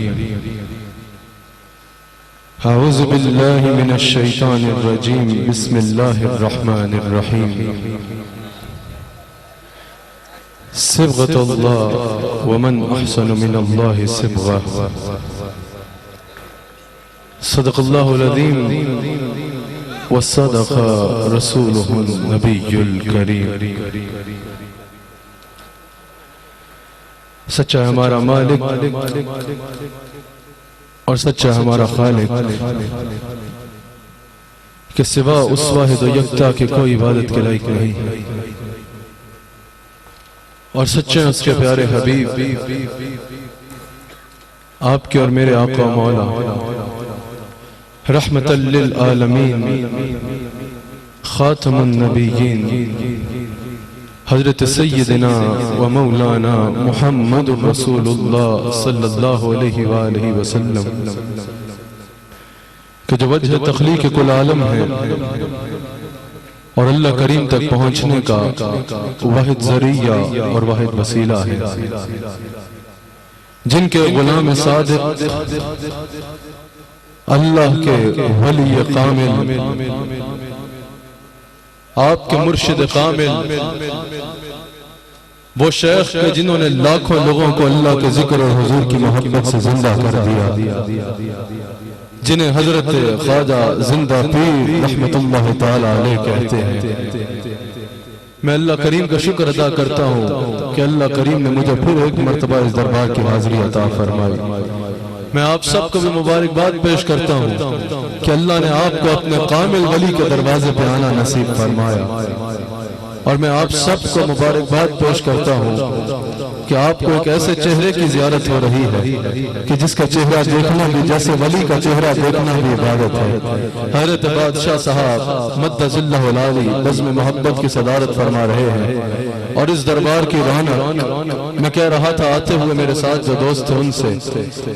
أعوذ بالله من الشيطان الرجيم بسم الله الرحمن الرحيم صبغة الله ومن أحسن من الله صبغة صدق الله العظيم وصدق رسوله النبي الكريم سچا ہمارا مالک اور سچا ہمارا خالق کہ سوا اس واحد و یکتا کے کوئی عبادت کے لائق نہیں اور سچے اس کے پیارے حبیب آپ کے اور میرے آقا مولا رحمت للعالمین خاتم النبیین حضرت سیدنا و مولانا محمد رسول اللہ صلی اللہ علیہ وآلہ وسلم کہ جو وجہ تخلیق کل عالم ہے اور اللہ کریم تک پہنچنے کا واحد ذریعہ اور واحد وسیلہ ہے جن کے غلام صادق اللہ کے ولی کامل آپ کے مرشد کامل وہ شیخ کے جنہوں نے لاکھوں لوگوں کو اللہ کے ذکر اور حضور کی محبت سے زندہ کر دیا جنہیں حضرت خواجہ زندہ پیر رحمت اللہ تعالی علیہ کہتے ہیں میں اللہ کریم کا شکر ادا کرتا ہوں کہ اللہ کریم نے مجھے پھر ایک مرتبہ اس دربار کی حاضری عطا فرمائی میں آپ سب کو بھی مبارکباد پیش کرتا ہوں کہ اللہ نے آپ کو اپنے کامل ولی کے دروازے پہ آنا نصیب فرمایا اور میں آپ سب کو مبارکباد پیش کرتا ہوں کہ آپ کو ایک ایسے چہرے کی زیارت ہو رہی ہے کہ جس کا چہرہ دیکھنا بھی جیسے ولی کا چہرہ دیکھنا بھی عبادت ہے حضرت بادشاہ صاحب مدد اللہ العالی بزم محبت کی صدارت فرما رہے ہیں اور اس دربار کی رونق میں کہہ رہا تھا آتے ہوئے میرے ساتھ جو دوست تھے ان سے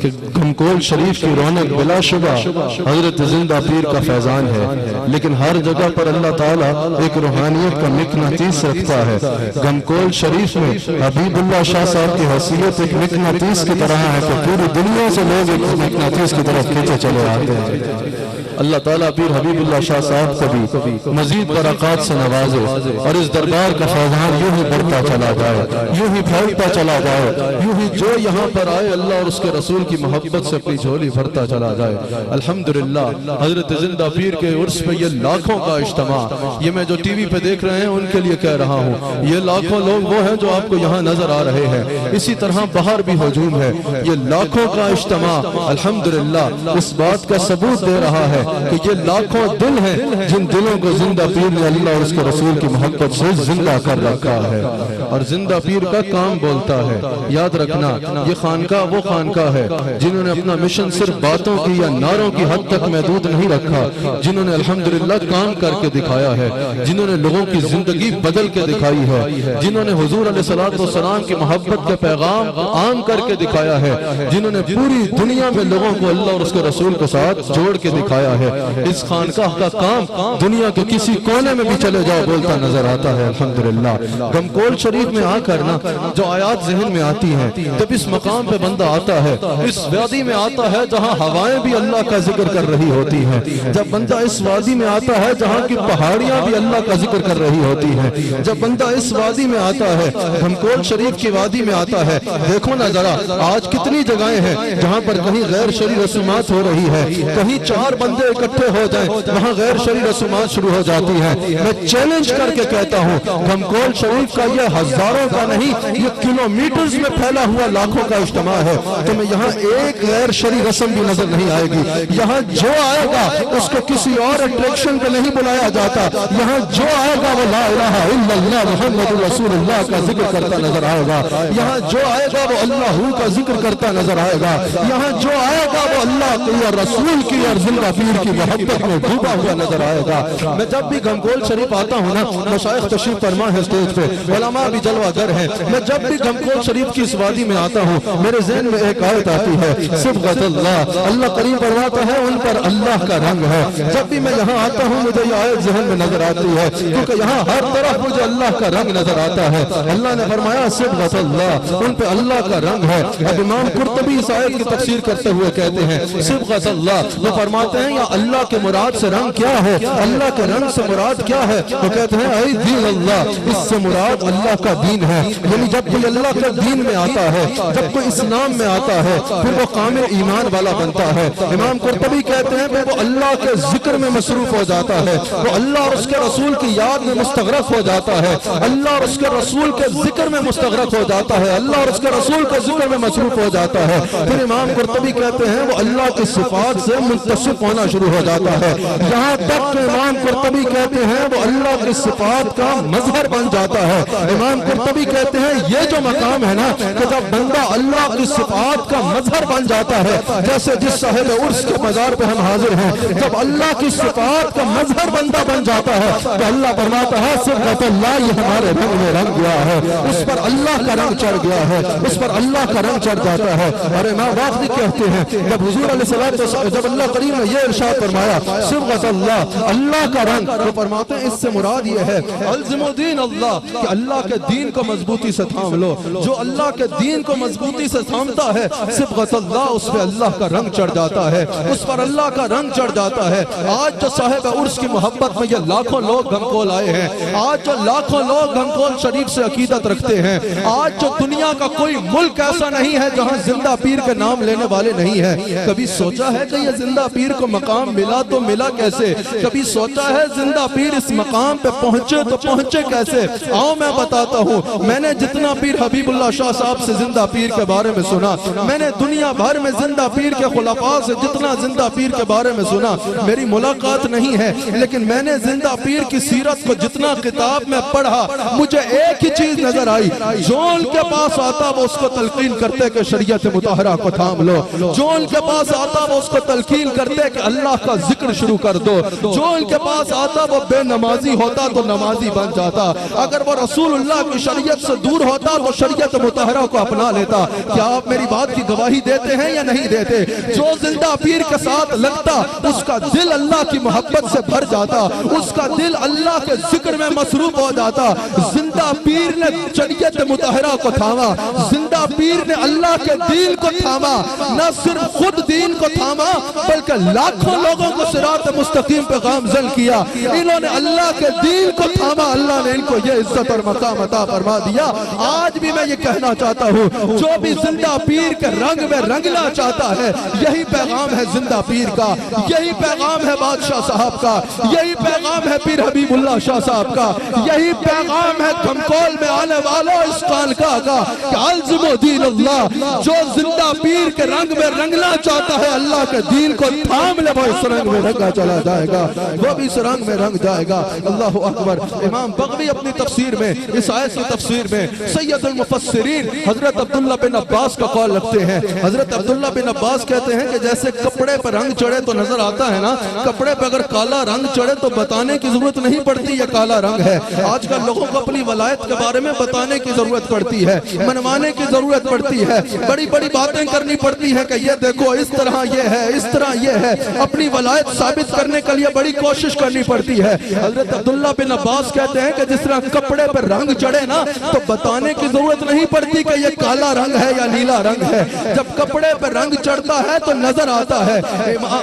کہ گھمکول شریف کی رونق بلا شبہ حضرت زندہ پیر کا فیضان ہے لیکن ہر جگہ پر اللہ تعالیٰ ایک روحانیت کا مقناطیس رکھتا ہے گھمکول شریف میں حبیب اللہ شاہ صاحب کی حیثیت ایک مقناطیس کی طرح ہے کہ پوری دنیا سے لوگ ایک مقناطیس کی طرف کھینچے چلے آتے ہیں اللہ تعالیٰ پیر حبیب اللہ شاہ صاحب کو بھی مزید برکات سے نوازے اور اس دربار کا فیضان یوں ہی بڑھتا چلا جائے یوں ہی پھیلتا چلا جائے یوں ہی جو یہاں پر آئے اللہ اور اس کے رسول کی محبت سے اپنی جھولی بھرتا چلا جائے الحمدللہ حضرت زندہ پیر کے عرس پہ یہ لاکھوں کا اجتماع یہ میں جو ٹی وی پہ دیکھ رہے ہیں ان کے لیے کہہ رہا ہوں یہ لاکھوں لوگ وہ ہیں جو آپ کو یہاں نظر آ رہے ہیں، اسی طرح باہر بھی ہجوم ہے۔ یہ لاکھوں کا اجتماع الحمدللہ اس بات کا ثبوت دے رہا ہے کہ یہ لاکھوں دل ہیں جن دلوں کو زندہ پیر نے اللہ اور اس کے رسول کی محبت سے زندہ کر رکھا ہے، اور زندہ پیر کا کام بولتا ہے۔ یاد رکھنا یہ خانقاہ وہ خانقاہ ہے جنہوں نے اپنا مشن صرف باتوں کی یا نعروں کی حد تک محدود نہیں رکھا، جنہوں نے الحمدللہ کام کر کے دکھایا ہے، جنہوں نے لوگوں کی زندگی بدل کے دکھائی ہے، جنہوں نے حضور علیہ السلام کی محبت کے پیغام عام کر کے دکھایا ہے، جنہوں نے پوری دنیا میں لوگوں کو اللہ اور اس کے رسول کے ساتھ جوڑ کے دکھایا ہے۔ اس خانقاہ کا کام دنیا کے کسی کونے میں بھی چلے جاؤ بولتا نظر آتا ہے الحمدللہ۔ گمکول شریف میں آ کر نا جو آیات ذہن میں آتی ہیں، جب اس مقام پہ بندہ آتا ہے، اس وادی میں آتا ہے جہاں ہوائیں بھی اللہ کا ذکر کر رہی ہوتی ہیں، جب بندہ اس وادی میں آتا ہے جہاں کی پہاڑیاں بھی اللہ کا ذکر کر رہی ہوتی ہیں، جب بندہ اس وادی میں آتا ہے، گمکول شریف کی وادی میں آتا ہے، دیکھو نا ذرا آج کتنی جگہیں ہیں جہاں پر کہیں غیر شرعی رسومات ہو رہی ہے، کہیں 4 بندے اکٹھے ہو جائیں وہاں غیر شرعی رسومات شروع ہو جاتی ہیں۔ میں چیلنج کر کے کہتا ہوں گمکول شریف کا یہ ہزاروں کا نہیں، یہ کلومیٹرز میں پھیلا ہوا لاکھوں کا اجتماع ہے، تمہیں یہاں ایک غیر شرعی رسم بھی نظر نہیں آئے گی۔ یہاں جو آئے گا اس کو کسی اور اٹریکشن پہ نہیں بلایا جاتا، یہاں جو آئے گا وہ لا الہ الا اللہ محمد رسول اللہ کا ذکر کرتا نظر آئے گا، یہاں جو آئے گا وہ اللہ کا ذکر کرتا نظر آئے گا، یہاں جو آئے گا وہ اللہ کی اور رسول کی اور زندہ پیر کی محبت میں ڈوبا ہوا نظر آئے گا۔ میں جب بھی گمکول شریف آتا ہوں نا، مشائخ تشریف فرما ہے اسٹیج پہ، علماء بھی جلوہ گر ہیں، میں جب بھی گمکول شریف کی اس وادی میں آتا ہوں میرے ذہن میں ایک آیت آتی ہے، صبغۃ اللہ، اللہ کریم فرماتا ہے ان پر اللہ کا رنگ ہے۔ جب بھی میں یہاں آتا ہوں مجھے یہ آیت ذہن میں نظر آتی ہے، کیونکہ یہاں ہر طرف مجھے اللہ کا رنگ نظر آتا ہے۔ اللہ نے فرمایا صبغۃ اللہ، ان پہ اللہ کا رنگ ہے۔ اب امام قرطبی اس آیت کی تفسیر کرتے ہوئے کہتے ہیں صبغۃ اللہ، وہ فرماتے ہیں یا اللہ کے مراد سے رنگ کیا ہے، اللہ کے رنگ سے مراد کیا ہے؟ وہ کہتے ہیں اے دین اللہ، اس سے مراد اللہ کا دین ہے۔ یعنی جب کوئی اللہ کے دین میں آتا ہے، جب کوئی اسلام میں آتا ہے پھر وہ کامل ایمان والا بنتا ہے۔ امام قرطبی کہتے ہیں کہ وہ اللہ کے ذکر میں مصروف ہو جاتا ہے، وہ اللہ اور اس کے رسول کی یاد میں مستغرق ہو جاتا ہے، اللہ اور اس کے رسول کے ذکر میں مستغرق ہو جاتا ہے، اللہ اور اس کے رسول کے ذکر میں مصروف ہو جاتا ہے۔ پھر امام قرطبی کہتے ہیں وہ اللہ کی صفات سے منتصف ہونا شروع ہو جاتا ہے، یہاں تک کہ امام قرطبی کہتے ہیں وہ اللہ کی صفات کا مظہر بن جاتا ہے۔ امام قرطبی کہتے ہیں یہ جو مقام ہے نا کہ جب بندہ اللہ کی صفات کا مظہر بن جاتا ہے، جیسے جس صاحب عرس کے مزار پہ ہم حاضر ہیں، جب اللہ کی صفات کا مظہر بندہ بن جاتا ہے تو اللہ فرماتا ہے صبغۃ اللہ، یہ ہمارے رنگ میں رنگ گیا ہے، اس پر اللہ کا رنگ چڑھ گیا ہے، اس پر اللہ کا رنگ چڑھ جاتا ہے۔ اور امام واقعی کہتے ہیں جب حضور علیہ السلام جب اللہ کریم نے یہ ارشاد فرمایا صبغۃ اللہ، اللہ کا رنگ، وہ فرماتے ہیں اس سے مراد یہ ہے الزموا دین اللہ، کہ اللہ کے دین کو مضبوطی سے تھام لو۔ جو اللہ کے دین کو مضبوطی سے تھامتا ہے صبغۃ اللہ، اس پہ اللہ کا رنگ چڑھ جاتا ہے، اس پر اللہ کا رنگ چڑھ جاتا ہے۔ آج جو صاحب عرس کی محبت میں یہ لاکھوں لوگ گمکول آئے ہیں، آج جو لاکھوں لوگ گمکول شریف سے عقیدت رکھتے ہیں، آج جو دنیا کا کوئی ملک ایسا نہیں ہے جہاں زندہ پیر کے نام لینے والے نہیں ہیں۔ کبھی سوچا ہے کہ یہ زندہ پیر کو مقام ملا تو ملا کیسے؟ کبھی سوچا ہے زندہ پیر اس مقام پہ پہنچے تو پہنچے کیسے؟ آؤ میں بتاتا ہوں، میں نے جتنا پیر حبیب اللہ شاہ صاحب سے زندہ پیر کے بارے میں سنا، میں نے دنیا بھر میں زندہ پیر کے خلفاء سے جتنا زندہ پیر کے بارے میں سنا، میری ملاقات نہیں ہے، لیکن میں نے زندہ پیر کی سیرت کو جتنا کتاب میں پڑھا، مجھے ایک ہی چیز نظر آئی، جو ان کے پاس آتا وہ اس کو تلقین کرتے کہ شریعت مطہرہ کو تھام لو، جو ان کے پاس آتا وہ اس کو تلقین کرتے کہ اللہ کا ذکر شروع کر دو، جو ان کے پاس آتا وہ بے نمازی ہوتا تو نمازی بن جاتا، اگر وہ رسول اللہ کی شریعت سے دور ہوتا تو شریعت مطہرہ کو اپنا لیتا۔ کیا آپ میری بات کی گواہی دیتے ہیں یا نہیں دیتے؟ جو زندہ پیر کے ساتھ لگتا اس کا دل اللہ کی محبت سے بھر جاتا، اس کا دل اللہ کے ذکر میں مصروف ہو جاتا۔ زندہ پیر نے شریعت مطہرہ کو تھاما، زندہ پیر نے اللہ کے دین کو تھاما، نہ صرف خود دین کو تھاما بلکہ لاکھوں لوگوں کو صراط مستقیم پہ گامزن کیا۔ انہوں نے اللہ کے دین کو تھاما، اللہ نے ان کو یہ عزت اور مقام عطا فرما دیا۔ آج بھی میں یہ کہنا چاہتا ہوں، جو بھی زندہ پیر کے رنگ میں رنگنا چاہتا ہے، یہی پیغام ہے زندہ پیر کا، یہی پیغام ہے بادشاہ صاحب کا، یہی پیغام ہے پیر حبیب اللہ شاہ صاحب کا، یہی پیغام ہے گمکول میں آنے والوں اس کان کہا گا کہ الزموا دین اللہ، جو زندہ پیر کے رنگ میں رنگنا چاہتا ہے اللہ کے دین کو تھام لے، وہ اس رنگ میں رنگا چلا جائے گا، وہ بھی اس رنگ میں رنگ جائے گا۔ اللہ اکبر۔ امام بغوی اپنی تفسیر میں، اس آیت کی تفسیر میں، سید المفسرین حضرت عبداللہ بن عباس کا قول رکھتے ہیں۔ حضرت عبداللہ بن عباس کہتے ہیں کہ جیسے کپڑے پر رنگ چڑھے تو نظر آتا ہے نا، کپڑے پہ اگر کالا رنگ چڑھے تو بتانے کی ضرورت نہیں پڑتی یہ کالا رنگ ہے۔ آج کل لوگوں کو اپنی ولایت کے بارے میں بتانے کی ضرورت پڑتی ہے، منوانے کی ضرورت پڑتی ہے، بڑی بڑی باتیں کرنی پڑتی ہے کہ یہ دیکھو اس طرح یہ ہے، اس طرح یہ ہے۔ اپنی ولایت ثابت کرنے کے لیے بڑی کوشش کرنی پڑتی ہے۔ حضرت عبداللہ بن عباس کہتے ہیں کہ جس طرح کپڑے پر رنگ چڑھے نا تو بتانے کی ضرورت نہیں پڑتی کہ یہ کالا رنگ ہے یا نیلا رنگ ہے، جب کپڑے پر رنگ چڑھتا ہے تو نظر آتا ہے۔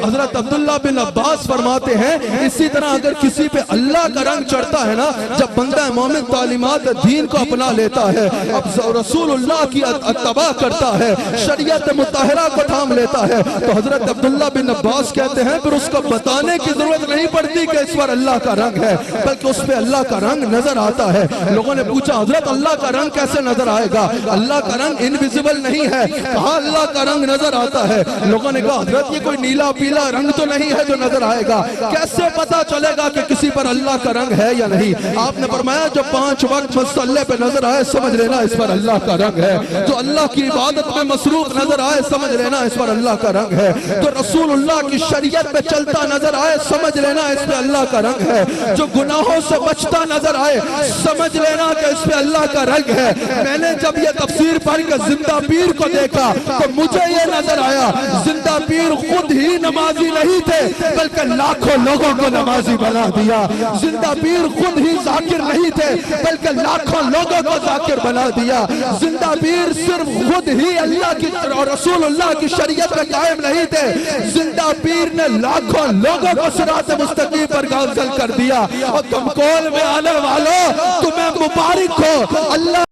حضرت عبداللہ بن عباس فرماتے ہیں اسی طرح اگر کسی پہ اللہ کا رنگ چڑھتا ہے نا، جب بندہ مومن تعلیمات دین کو اپنا لیتا ہے، اب رسول اللہ کی اتباع کرتا ہے، شریعت مطہرہ کو تھام لیتا ہے، تو حضرت عبداللہ بن عباس کہتے ہیں پھر اس کو بتانے کی ضرورت نہیں پڑتی کہ اس پر اللہ کا رنگ ہے، بلکہ اس پہ اللہ کا رنگ نظر آتا ہے۔ لوگوں نے پوچھا حضرت اللہ کا رنگ کیسے نظر آئے گا؟ اللہ کا رنگ انویزیبل نہیں ہے۔ کہاں اللہ کا رنگ نظر آتا ہے؟ لوگوں نے کہا حضرت یہ کوئی نیلا پیلا رنگ تو نہیں ہے جو نظر آئے گا، کیسے پتا چلے گا کہ کسی پر اللہ کا رنگ ہے یا نہیں؟ آپ نے فرمایا جو 5 وقت مصلی پہ نظر آئے سمجھ لینا اس پر اللہ کا رنگ ہے، جو اللہ کی عبادت میں مصروف نظر آئے سمجھ لینا اس پر اللہ کا رنگ ہے، جو رسول اللہ کی شریعت پہ چلتا نظر آئے سمجھ لینا اس پہ اللہ کا رنگ ہے، جو گناہوں سے بچتا نظر آئے سمجھ لینا کہ اس پہ اللہ کا رنگ ہے۔ میں نے جب یہ تفسیر پڑھ کے زندہ پیر کو دیکھا تو مجھے یہ نظر آیا زندہ پیر خود ہی نمازی نہیں تھے بلکہ لاکھوں لوگوں کو نمازی بنا دیا۔ زندہ پیر خود ہی ذاکر نہیں تھے بلکہ لاکھوں لوگوں کو ذاکر بنا دیا۔ زندہ پیر صرف خود ہی اللہ کی اور رسول اللہ کی شریعت میں قائم نہیں تھے، زندہ پیر نے لاکھوں لوگوں کو صراط مستقیم پر گامزن کر دیا۔ اور تم کول میں آنے والوں تمہیں مبارک ہو، اللہ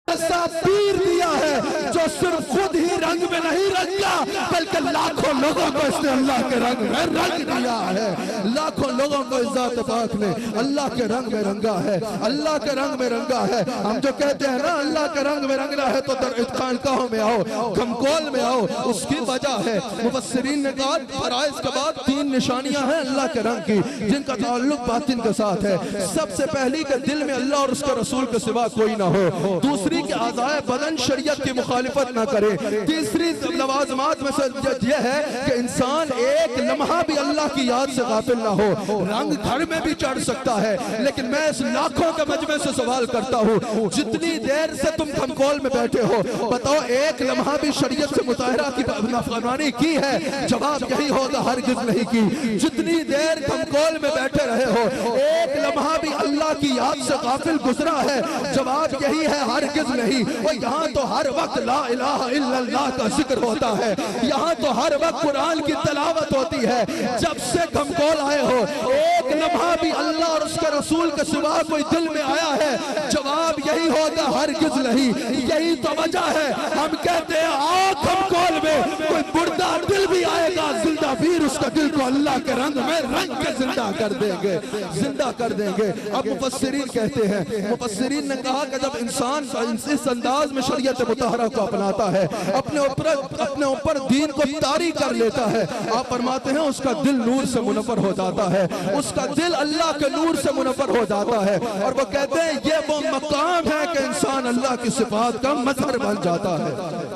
ایسا پیر دیا ہے جو صرف خود ہی رنگ میں نہیں رنگا بلکہ لاکھوں لوگوں کو اس نے اللہ کے رنگ میں رنگ دیا ہے۔ لاکھوں لوگوں کو اس ذات پاک نے اللہ کے رنگ میں رنگا ہے، اللہ کے رنگ میں رنگا ہے۔ ہم جو کہتے ہیں نا اللہ کے رنگ میں رنگنا ہے تو در خانقاہوں میں آؤ، کھمکول میں آؤ، اس کی وجہ ہے مفسرین نے کہا فرائض کے بعد 3 نشانیاں ہیں اللہ کے رنگ کی جن کا تعلق باطن کے ساتھ ہے۔ سب سے پہلی کہ دل میں اللہ اور اس کے رسول کے سوا کوئی نہ ہو، دوسری کہ اعضائے بدن شریعت کی مخالفت نہ کرے، تیسری لوازمات میں سے یہ ہے کہ انسان ایک لمحہ بھی اللہ کی یاد سے غافل نہ ہو۔ رنگ گھر میں بھی چڑھ سکتا ہے لیکن میں اس لاکھوں کے مجمع سے سوال کرتا ہوں جتنی دیر سے تم کھمکول میں بیٹھے ہو بتاؤ ایک لمحہ بھی شریعت سے مطہرہ کی نافرمانی کی ہے؟ جواب یہی ہوگا ہرگز نہیں کی۔ جتنی دیر کھمکول میں بیٹھے رہے ہو ایک لمحہ بھی اللہ کی یاد سے غافل گزرا ہے؟ جواب یہی ہے ہرگز نہیں۔ اور یہاں تو ہر وقت لا الہ الا اللہ کا ذکر ہوتا ہے، یہاں تو ہر وقت قرآن کی تلاوت ہوتی ہے۔ جب سے کھمکول آئے ہو ایک لمحہ بھی اللہ اور اس کے رسول کے سوا کوئی دل میں آیا ہے؟ جواب یہی ہوگا ہرگز نہیں۔ یہی تو وجہ ہے ہم کہتے ہیں آؤ کھمکول میں کوئی مردہ دل بھی آئے گا زندہ پیر اس کا دل کو اللہ کے رنگ میں رنگ کے زندہ کر دیں گے، زندہ کر دیں گے۔ اب مفسرین کہتے ہیں، مفسرین نے کہا کہ جب انسان اس انداز میں شریعت مطہرہ کو اپناتا ہے، اپنے اوپر دین کو طاری کر لیتا ہے، آپ فرماتے ہیں اس کا دل نور سے منور ہو جاتا ہے، اس کا دل اللہ کے نور سے منور ہو جاتا ہے۔ اور وہ کہتے ہیں یہ وہ مقام ہے کہ انسان اللہ کی صفات کا مظہر بن جاتا ہے۔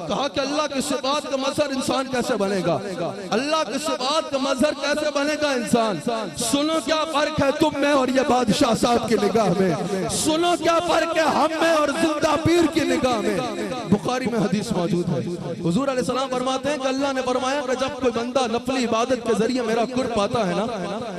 کہا کہ اللہ کی صفات کا مظہر انسان کیسے بنے گا؟ اللہ کی صفات کا مظہر کیسے بنے گا انسان؟ سنو کیا فرق ہے تم میں اور یہ بادشاہ صاحب کی نگاہ میں، سنو کیا فرق ہے ہم میں اور زندہ پیر کی نگاہ میں۔ بخاری میں حدیث موجود ہے، حضور علیہ السلام فرماتے ہیں کہ اللہ نے فرمایا کہ جب کوئی بندہ نفلی عبادت کے ذریعے میرا قرب پاتا ہے نا،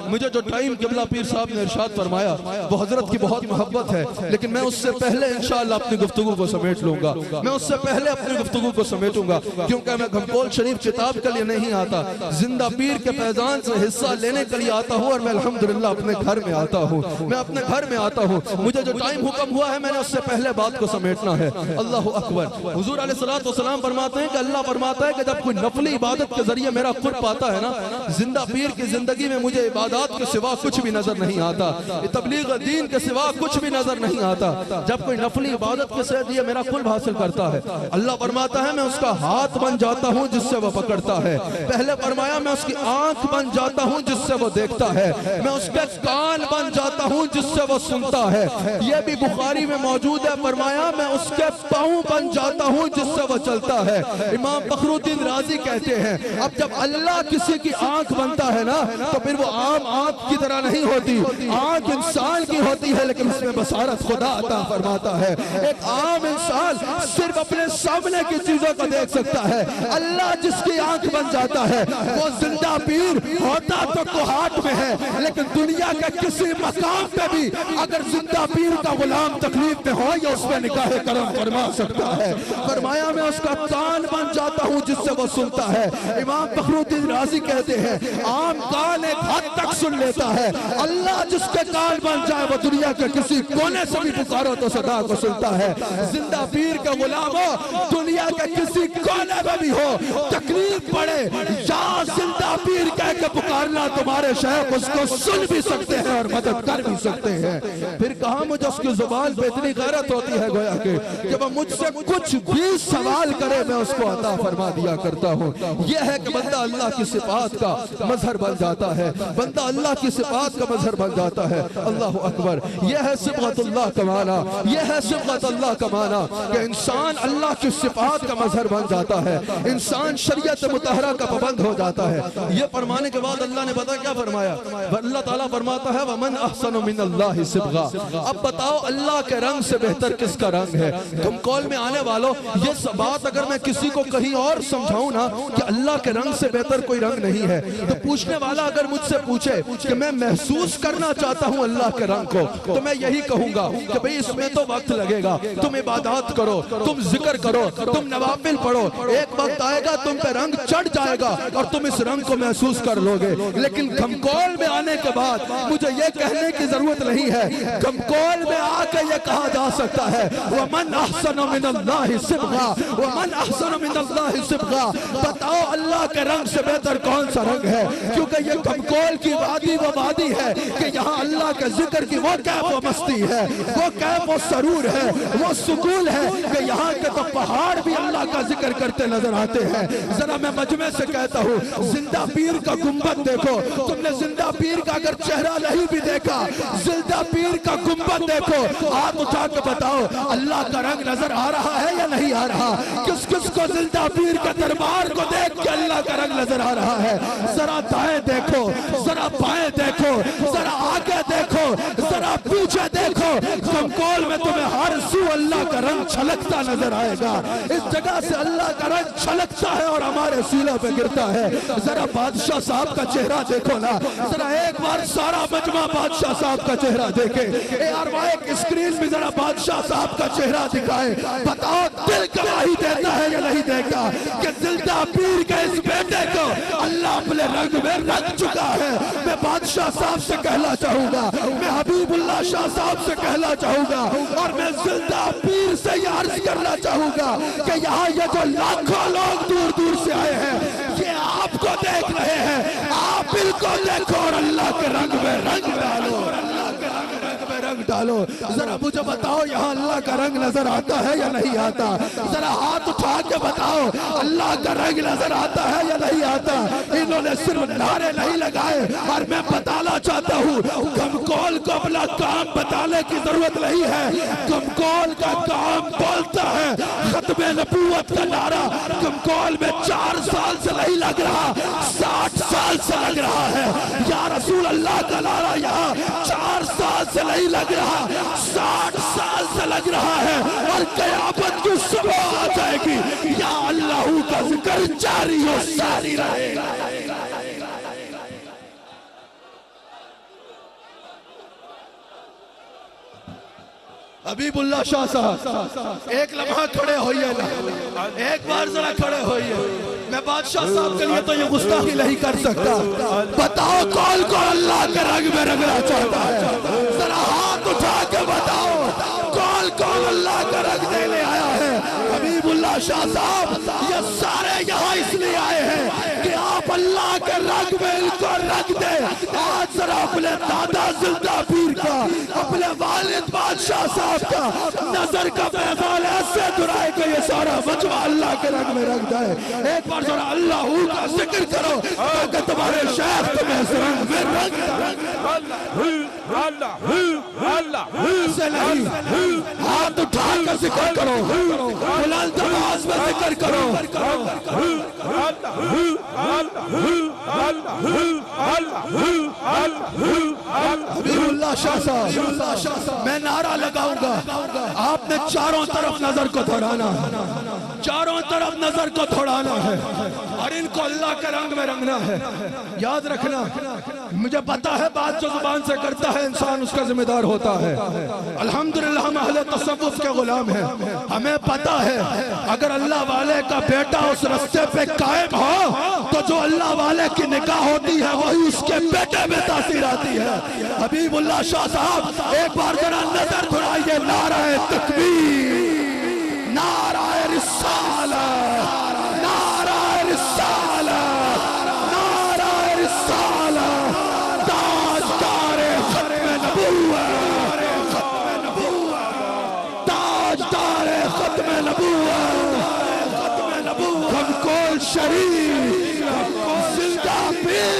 مجھے جو ٹائم قبلہ پیر صاحب نے ارشاد فرمایا وہ حضرت کی بہت محبت ہے لیکن میں اس سے پہلے انشاءاللہ اپنی گفتگو کو سمیٹ لوں گا، میں اس سے پہلے اپنی گفتگو کو سمیٹوں گا کیونکہ میں کھمکول شریف کتاب کے لیے نہیں آتا، زندہ پیر کے فیضان سے حصہ لینے کے لیے آتا ہوں اور میں الحمدللہ اپنے گھر میں آتا ہوں، میں اپنے گھر میں آتا ہوں۔ مجھے جو ٹائم حکم ہوا ہے میں نے اس سے پہلے بات کو سمیٹنا ہے۔ اللہ اکبر۔ حضور علیہ الصلوۃ والسلام فرماتے ہیں کہ اللہ فرماتا ہے کہ جب کوئی نفلی عبادت کے ذریعے میرا قرب پاتا ہے نا، زندہ پیر کی زندگی میں مجھے عبادات کے سوا کچھ بھی نظر نہیں آتا، تبلیغ دین کے سوا کچھ بھی نظر نہیں آتا۔ جب کوئی نفلی عبادت کے ذریعے میرا قرب حاصل کرتا ہے، اللہ فرماتا ہے میں اس کا ہاتھ بن جاتا ہوں جس سے وہ پکڑتا ہے، پہلے فرمایا میں اس کی آنکھ بن جاتا ہوں جس سے وہ دیکھتا ہے، میں اس کے کان بن جاتا ہوں جس سے وہ سنتا ہے، یہ بھی بخاری میں موجود ہے، فرمایا میں اس کے پاؤں بن جاتا ہوں جس سے وہ چلتا ہے۔ امام فخر الدین رازی کہتے ہیں اب جب اللہ کسی کی آنکھ بنتا ہے نا تو پھر وہ عام آنکھ کی طرح نہیں ہوتی، آنکھ انسان کی ہوتی ہے لیکن اس میں بصارت خدا عطا فرماتا ہے۔ ایک عام انسان صرف اپنے سامنے کی چیزوں کو دیکھ سکتا ہے، اللہ جس کی آنکھ بن جاتا ہے وہ زندہ پیر ہوتا تو کوہاٹ میں ہے لیکن دنیا کے کسی مقام پہ بھی اگر زندہ پیر کا غلام تکلیف میں ہو یا اس میں نکاح کرم فرما سکتا ہے۔ فرمایا میں اس کا کان بن جاتا ہوں جس سے وہ سنتا ہے۔ امام فخر الدین رازی کہتے ہیں عام کان ایک حد تک سن لیتا ہے، اللہ جس کے کان بن جائے وہ دنیا کے کسی کونے سے بھی پکارو تو صدا کو سنتا ہے۔ زندہ پیر کا غلام ہو دنیا کے کسی کونے میں بھی ہو، تکلیف پڑے یا زندہ پیر کہہ کے پکارنا تمہارے شیخ اس کو سن بھی سکتے ہیں اور مدد کر بھی سکتے ہیں۔ پھر کہا مجھے اس کی زبان پہ اتنی غیرت ہوتی ہے گویا کہ جب وہ مجھ سے کچھ بھی سوال کرے میں اس کو عطا فرما دیا کرتا ہوں۔ یہ ہے کہ بندہ اللہ کی صفات کا مظہر بن جاتا ہے، بندہ اللہ کی صفات کا مظہر بن جاتا ہے۔ اللہ اکبر، یہ ہے صفات اللہ کا معنی، یہ ہے صفات اللہ کا معنی کہ انسان اللہ کی صفات کا مظہر بن جاتا ہے، انسان شریعت مطہرہ کا پابند ہو جاتا ہے۔ یہ فرمانے کے بعد اللہ نے پتا کیا فرمایا؟ اللہ تعالیٰ فرماتا ہے وَمَنْ أَحْسَنُ مِنَ اللَّهِ صِبْغًا۔ اب بتاؤ اللہ کے رنگ سے بہتر کس کا رنگ ہے؟ تم کال میں آنے والوں یہ بات اگر میں کسی کو کہیں اور سمجھاؤں نا کہ اللہ کے رنگ سے بہتر کوئی رنگ نہیں ہے تو پوچھنے والا اگر مجھ سے پوچھے کہ میں محسوس کرنا چاہتا ہوں اللہ کے رنگ کو تو میں یہی کہوں گا کہ بھئی اس میں تو وقت لگے گا، تم عبادات کرو، تم ذکر کرو، تم نوافل پڑھو، ایک وقت آئے گا تم پہ رنگ چڑھ جائے گا اور تم اس رنگ کو محسوس کر لو گے۔ لیکن گھمکول میں آنے کے بعد مجھے یہ کہنے کی ضرورت نہیں ہے، گھمکول میں آ کے یہ کہا جا سکتا ہے وَمَنْ أَحْسَنُ مِنَ اللَّهِ صِبْغًا وَمَنْ أَحْسَنُ مِنَ اللَّهِ صِبْغًا۔ بتاؤ اللہ کے رنگ سے بہتر کون سا رنگ ہے؟ کیونکہ یہ گھمکول کی وادی وہ وادی ہے کہ یہاں اللہ کے ذکر کی وہ کیف و مستی ہے، وہ کیف و سرور ہے، وہ سکون ہے کہ یہاں کے تو پہاڑ بھی اللہ کا ذکر کرتے نظر آتے ہیں۔ ذرا میں مجمع سے کہتا ہوں زندہ پیر کا گنبد دیکھو، تم نے زندہ پیر کا اگر چہرہ نہیں بھی دیکھا، زندہ پیر کا گنبد دیکھو، ہاتھ اٹھا کے بتاؤ اللہ کا رنگ نظر آ رہا ہے یا نہیں آ رہا؟ کس کس کو زندہ پیر کا دربار کو دیکھ کے اللہ کا رنگ نظر آ رہا ہے؟ ذرا دائیں دیکھو، ذرا بائیں دیکھو، ذرا آگے دیکھو، ذرا پیچھے دیکھو، گھمکول میں تمہیں ہر سو اللہ کا رنگ چھلکتا نظر آئے گا۔ اس جگہ سے اللہ کا رنگ چھلکتا ہے اور ہمارے سیلوں پہ گرتا ہے۔ ذرا بادشاہ صاحب کا چہرہ دیکھو نا، ذرا ایک بار سارا مجمع بادشاہ صاحب کا چہرہ دیکھے، ایک اسکرین میں ذرا بادشاہ صاحب کا چہرہ دکھائے، بتاؤ دل گواہی دیتا ہے یا نہیں دیتا کہ زندہ پیر کے اس بیٹے کو اللہ اپنے رنگ میں رنگ چکا ہے۔ میں بادشاہ صاحب سے کہنا چاہوں گا، میں حبیب اللہ شاہ صاحب سے کہنا چاہوں گا اور میں زندہ پیر سے یہ عرض کرنا چاہوں گا کہ یہاں یہ جو لاکھوں لوگ دور دور سے آئے ہیں یہ آپ کو دیکھ رہے ہیں، آپ ان کو دیکھو اور اللہ کے رنگ میں رنگ ڈالو، اللہ کے رنگ میں رنگ ڈالو۔ ذرا مجھے بتاؤ یہاں اللہ کا رنگ نظر آتا ہے یا نہیں آتا؟ ذرا ہاتھ اٹھا کے بتاؤ اللہ کا رنگ نظر آتا ہے یا نہیں آتا؟ انہوں نے صرف نعرے نہیں لگائے اور میں بتانا چاہتا ہوں گھمکول کو اپنا کام بتانے کی ضرورت نہیں ہے، گھمکول کا کام بولتا ہے۔ ختم نبوت کا نعرہ گھمکول میں 4 سال سے نہیں لگ رہا، 60 سال سے لگ رہا ہے۔ یا رسول اللہ کا نعرہ یہاں 4 سال سے نہیں لگ رہا، 60 سال سے لگ رہا ہے اور قیامت کی صبح آ جائے گی یا اللہ کا ذکر جاری و ساری رہے گا۔ حبیب اللہ شاہ صاحب ایک لمحہ کھڑے ہوئیے نا، ایک بار ذرا کھڑے ہوئیے۔ میں بادشاہ صاحب کے لیے تو یہ گستاخی نہیں کر سکتا، بتاؤ کون کون اللہ کے رنگ میں رنگنا چاہتا ہے؟ ذرا ہاتھ اٹھا کے بتاؤ کون کون اللہ کا رنگ دینے آیا ہے؟ حبیب اللہ اللہ شاہ صاحب یہ سارے یہاں اس لیے آئے ہیں کہ آپ اللہ کے رنگ میں ان کو رنگ دیں. آج ذرا اپنے دادا زندہ پیر کا، اپنے والد بادشاہ صاحب کا نظر کا پیغام ایسے دھرائے کہ یہ سارا مجمع اللہ کے رنگ میں رنگ دے. ایک بار ذرا اللہ کا ذکر کرو تاکہ تمہارے شیخ تمہیں اس رنگ میں رنگ سے نہیں. ہاتھ اٹھا کر ذکر کرو، بلند آواز میں ذکر کرو. حبیب اللہ شاہ صاحب میں نعرہ لگاؤں گا، آپ نے چاروں طرف نظر کو دوڑانا، چاروں طرف نظر کو دوڑانا ہے اور ان کو اللہ کے رنگ میں رنگنا ہے. یاد رکھنا، مجھے پتا ہے بات جو زبان سے کرتا ہے انسان اس کا ذمہ دار ہوتا ہے. الحمدللہ ہم اہل تصوف کے غلام ہیں. ہمیں پتا ہے اگر اللہ والے کا بیٹا اس رستے پہ قائم ہو تو جو اللہ والے کی نگاہ ہوتی ہے وہی اس کے بیٹے میں تاثیر آتی ہے. حبیب اللہ شاہ صاحب ایک بار ذرا نظر دھرائیے. نعرہ تکبیر، نعرہ رسالہ، نعرہ رسالہ، نعرہ رسالہ. تاجدار ختم نبوت، تاجدار ختم نبوت، کھمکول شریف زندہ پیر.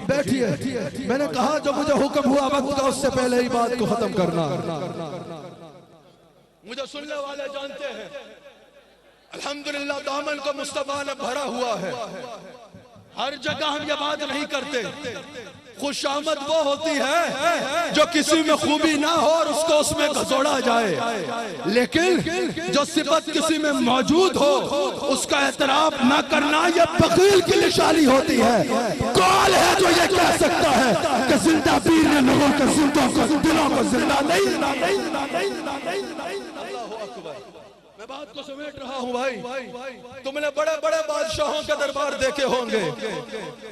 بیٹھیے، میں نے کہا جو مجھے حکم ہوا وقت کا اس سے پہلے ہی بات کو ختم کرنا. مجھے سننے والے جانتے ہیں الحمدللہ دامن کو مصطفیٰ نے بھرا ہوا ہے. ہر جگہ ہم یہ بات نہیں کرتے. خوش آمد وہ ہوتی ہے جو کسی میں خوبی نہ ہو اور اس کو اس میں گھسوڑا جائے، لیکن جو صفت کسی میں موجود ہو اس کا اعتراف نہ کرنا یہ بخیل کی نشانی ہوتی ہے. کون ہے جو یہ کہہ سکتا ہے کہ زندہ پیر نے لوگوں کے زندوں کو، دلوں کو زندہ نہیں. اللہ اکبر. میں بات کو سمیٹ رہا ہوں بھائی. تم نے بڑے بڑے بادشاہوں کے دربار دیکھے ہوں گے،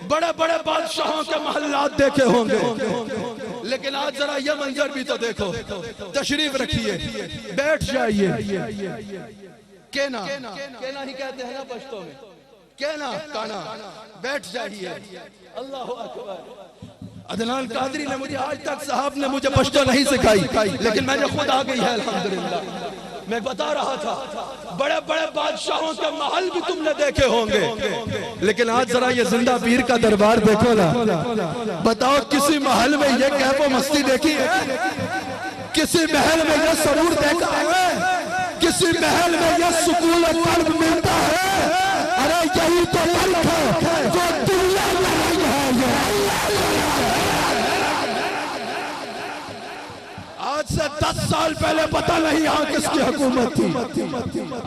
بڑے بڑے بادشاہوں کے محلات دیکھے ہوں گے، لیکن آج ذرا یہ منظر بھی تو دیکھو. تشریف رکھیے، بیٹھ جائیے. کینا ہی کہتے ہیں نا پشتوں میں، کینا کانا. بیٹھ جائیے. اللہ اکبر. عدنان قادری نے مجھے آج تک صاحب نے مجھے پشتو نہیں سکھائی، لیکن میں نے خود آ گئی ہے الحمدللہ. میں بتا رہا تھا بڑے بڑے بادشاہوں کے محل بھی تم نے دیکھے ہوں گے، لیکن آج ذرا یہ زندہ پیر کا دربار دیکھو نا. بتاؤ کسی محل میں یہ کیف و مستی دیکھی ہے؟ کسی محل میں یہ سرور دیکھا ہے؟ کسی محل میں یہ سکون و قلب ملتا ہے؟ ارے یہی تو فرق ہے جو دنیا میں رنگ ہے. آج سے 10 سال پہلے پتہ نہیں یہاں کس کی حکومت تھی.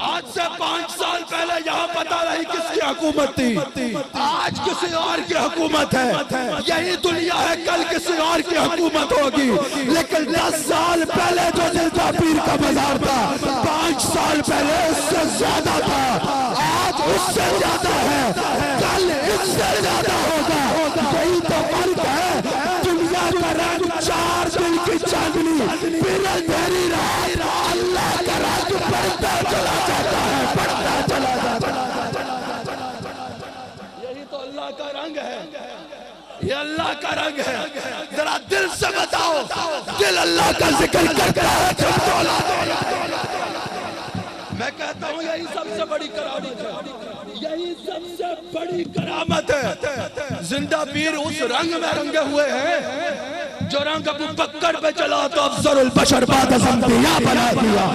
آج سے 5 سال پہلے یہاں پتہ نہیں کس کی حکومت تھی. آج کسی اور کی حکومت ہے. یہی دنیا ہے، کل کسی اور کی حکومت ہوگی. لیکن 10 سال پہلے جو زندہ پیر کا مزار تھا 5 سال پہلے اس سے زیادہ تھا. آج اس سے زیادہ ہے، کل اس سے زیادہ ہوگا. یہی تو فرق ہے. دنیا کا رنگ 4 دن کی چاندنی پھر دھیری رات اللہ کا رنگ بڑھتا چلا جاتا ہے، بڑھتا چلا جاتا ہے. یہی تو اللہ کا رنگ ہے، یہ اللہ کا رنگ ہے. ذرا دل سے بتاؤ، دل اللہ کا ذکر کرتا ہے. میں کہتا ہوں یہی سب سے بڑی کرامت ہے، یہی سب سے بڑی کرامت ہے. زندہ پیر اس رنگ میں رنگے ہوئے ہیں جو رنگ ابو بکر پہ چلا تو افضل البشر بعد از انبیاء بنا دیا،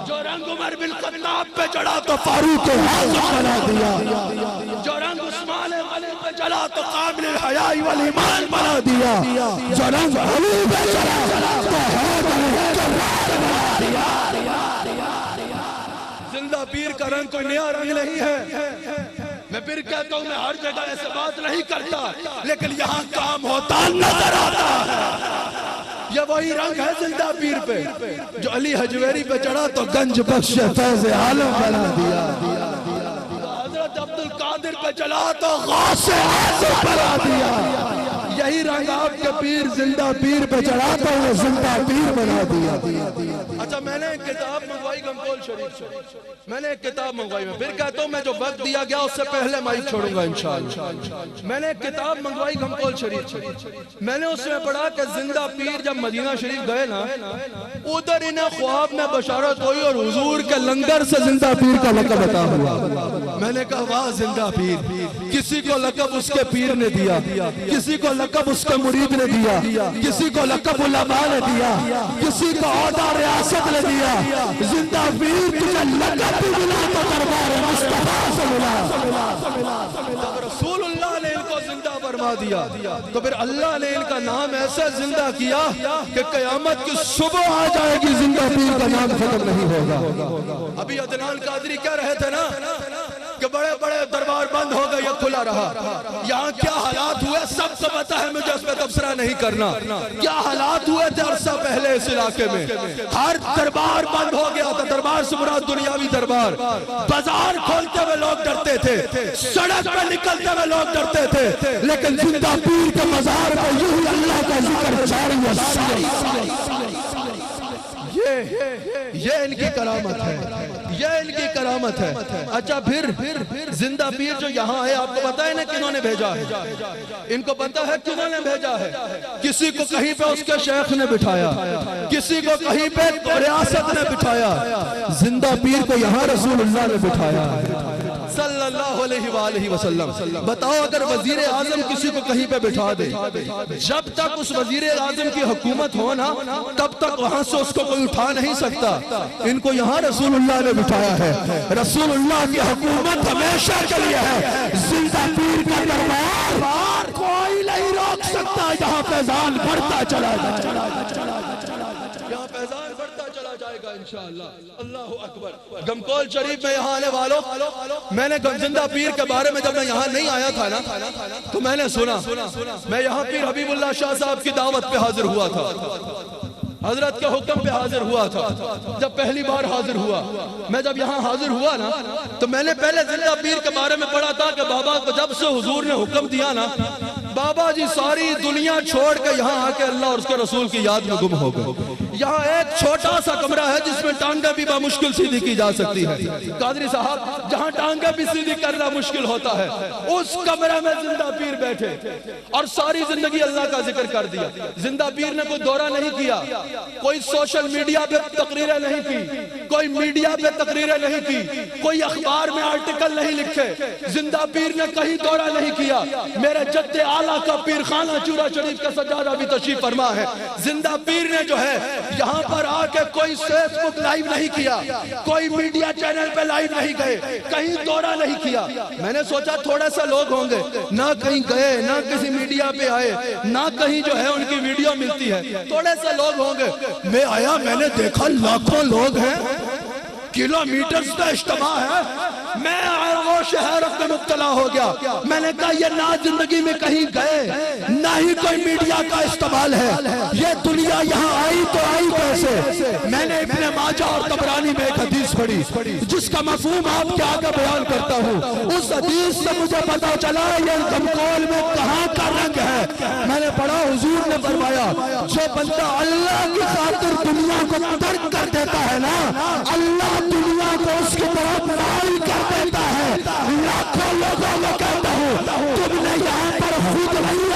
جو رنگ عمر بن خطاب پہ چڑھا تو فاروق اعظم بنا دیا، جو رنگ عثمان غنی پہ چلا تو کامل الحیاء والایمان بنا دیا، جو رنگ علی پہ چلا تو حیدر الکرار بنا دیا. زندہ پیر کا رنگ کوئی نیا رنگ نہیں ہے. میں پھر کہتا ہوں میں ہر جگہ ایسے بات نہیں کرتا، لیکن یہاں کام ہوتا نظر آتا ہے. یہ وہی رنگ ہے زندہ پیر پہ جو علی حجویری پہ چڑھا تو گنج بخش فیض عالم بنا دیا، حضرت عبد القادر پہ چلا تو غوث اعظم بنا دیا. یہی رنگ آپ کے پیر زندہ پیر پہ چڑھاتا ہوں زندہ پیر بنا دیا. اچھا میں نے ایک کتاب منگوائی گمکول شریف سے, میں نے ایک کتاب منگوائی, میں پھر کہتا ہوں میں جو وقت دیا گیا اس سے پہلے مائک چھوڑوں گا انشاءاللہ. میں نے ایک کتاب منگوائی گمکول شریف سے, میں نے اس میں پڑھا کہ زندہ پیر جب مدینہ شریف گئے نا ادھر انہیں خواب میں بشارت ہوئی اور حضور کے لنگر سے زندہ پیر کا لقب عطا ہوا. میں نے کہا واہ زندہ پیر, کسی کو لقب اس کے پیر نے دیا, کسی کو لقب اس کے مرید نے دیا, کسی کو لقب علماء نے دیا, کسی کو عہدہ ریاست نے دیا. زندہ پیر تجھے لقب بھی ملا تو دربار مصطفیٰ سے ملا. رسول اللہ نے ان کو زندہ فرما دیا تو پھر اللہ نے ان کا نام ایسا زندہ کیا کہ قیامت کی صبح آ جائے گی زندہ پیر کا نام ختم نہیں ہوگا. ابھی عدنان قادری کہہ رہے تھے نا کہ بڑے بڑے دربار بند ہو گئے, یہ کھلا رہا. یہاں کیا حالات ہوئے سب کو پتہ ہے, مجھے اس پہ تبصرہ نہیں کرنا. کیا حالات ہوئے تھے عرصہ پہلے اس علاقے میں, ہر دربار بند ہو گیا تھا. دربار سے مراد دنیاوی دربار. بازار کھولتے ہوئے لوگ ڈرتے تھے, سڑک پہ نکلتے ہوئے لوگ ڈرتے تھے, لیکن زندہ پیر کے مزار پہ یوں ہی اللہ کا ذکر جاری ہے. یہ ان کی کرامت ہے, یہ ان کی کرامت ہے. اچھا پھر زندہ پیر جو یہاں ہے آپ کو پتا ہے نا کنہوں نے بھیجا ہے, ان کو پتا ہے کنہوں نے بھیجا ہے. کسی کو کہیں پہ اس کے شیخ نے بٹھایا, کسی کو کہیں پہ ریاست نے بٹھایا, زندہ پیر کو یہاں رسول اللہ نے بٹھایا صلی اللہ علیہ وآلہ وسلم. بتاؤ اگر وزیر اعظم کسی کو کہیں پہ بٹھا دے, جب تک اس وزیر اعظم کی حکومت ہو نا تب تک وہاں سے اس کو کوئی اٹھا نہیں سکتا. ان کو یہاں رسول اللہ نے بٹھایا ہے. رسول اللہ کی حکومت ہمیشہ کے لیے ہے. زندہ پیر کا دربار کوئی نہیں روک سکتا. یہاں فیضان بڑھتا چلا جائے, یہاں فیضان بڑھتا چلا جائے گا انشاءاللہ. اللہ اکبر. گمکول شریف میں یہاں آنے والوں, میں نے زندہ پیر کے بارے میں جب میں یہاں نہیں آیا تھا نا تو میں نے سنا, میں یہاں پیر حبیب اللہ شاہ صاحب کی دعوت پہ حاضر ہوا تھا, حضرت کے حکم پہ حاضر ہوا تھا. جب پہلی بار حاضر ہوا, میں جب یہاں حاضر ہوا نا تو میں نے پہلے زندہ پیر کے بارے میں پڑھا تھا کہ بابا کو جب سے حضور نے حکم دیا نا, بابا جی ساری دنیا چھوڑ کے یہاں آ کے اللہ اور اس کے رسول کی یاد میں گم ہو گئے. یہاں ایک چھوٹا سا کمرہ ہے جس میں ٹانگیں بھی بامشکل سیدھی کی جا سکتی ہے. قادری صاحب جہاں ٹانگیں بھی سیدھی کرنا مشکل ہوتا ہے اس کمرے میں زندہ پیر بیٹھے اور ساری زندگی اللہ کا ذکر کر دیا. زندہ پیر نے کوئی دورہ نہیں کیا, کوئی سوشل میڈیا پہ تقریریں نہیں کی, کوئی میڈیا پہ تقریریں نہیں کی, کوئی اخبار میں آرٹیکل نہیں لکھے. زندہ پیر نے کہیں دورہ نہیں کیا. میرے جد اعلیٰ کا پیر خانہ چورا شریف کا سجادہ بھی تشریف فرما ہے. زندہ پیر نے جو ہے یہاں پر آ کے کوئی فیس بک لائیو نہیں کیا, کوئی میڈیا چینل پہ لائیو نہیں گئے, کہیں دورہ نہیں کیا. میں نے سوچا تھوڑے سے لوگ ہوں گے, نہ کہیں گئے, نہ کسی میڈیا پہ آئے, نہ کہیں جو ہے ان کی ویڈیو ملتی ہے, تھوڑے سے لوگ ہوں گے. میں آیا, میں نے دیکھا لاکھوں لوگ ہیں, کلومیٹرز کا اجتماع ہے. میں آغوش حیرت میں مبتلا ہو گیا. میں نے کہا یہ نہ زندگی میں کہیں گئے نہ ہی کوئی میڈیا کا استعمال ہے, یہ دنیا یہاں آئی تو آئی کیسے. میں نے ابن ماجہ اور طبرانی میں ایک حدیث پڑھی جس کا مفہوم آپ کے آگے بیان کرتا ہوں. اس حدیث سے مجھے پتا چلا یہ گمکول میں کہاں کا رنگ ہے. میں نے پڑھا حضور نے فرمایا جو بندہ اللہ کی خاطر دنیا کو ترک کر دیتا ہے نا, اللہ دنیا کو اس کی طرف مائل کر دیتا ہے. لاکھوں لوگوں میں کہتا ہوں تم نے یہاں پر خود نہیں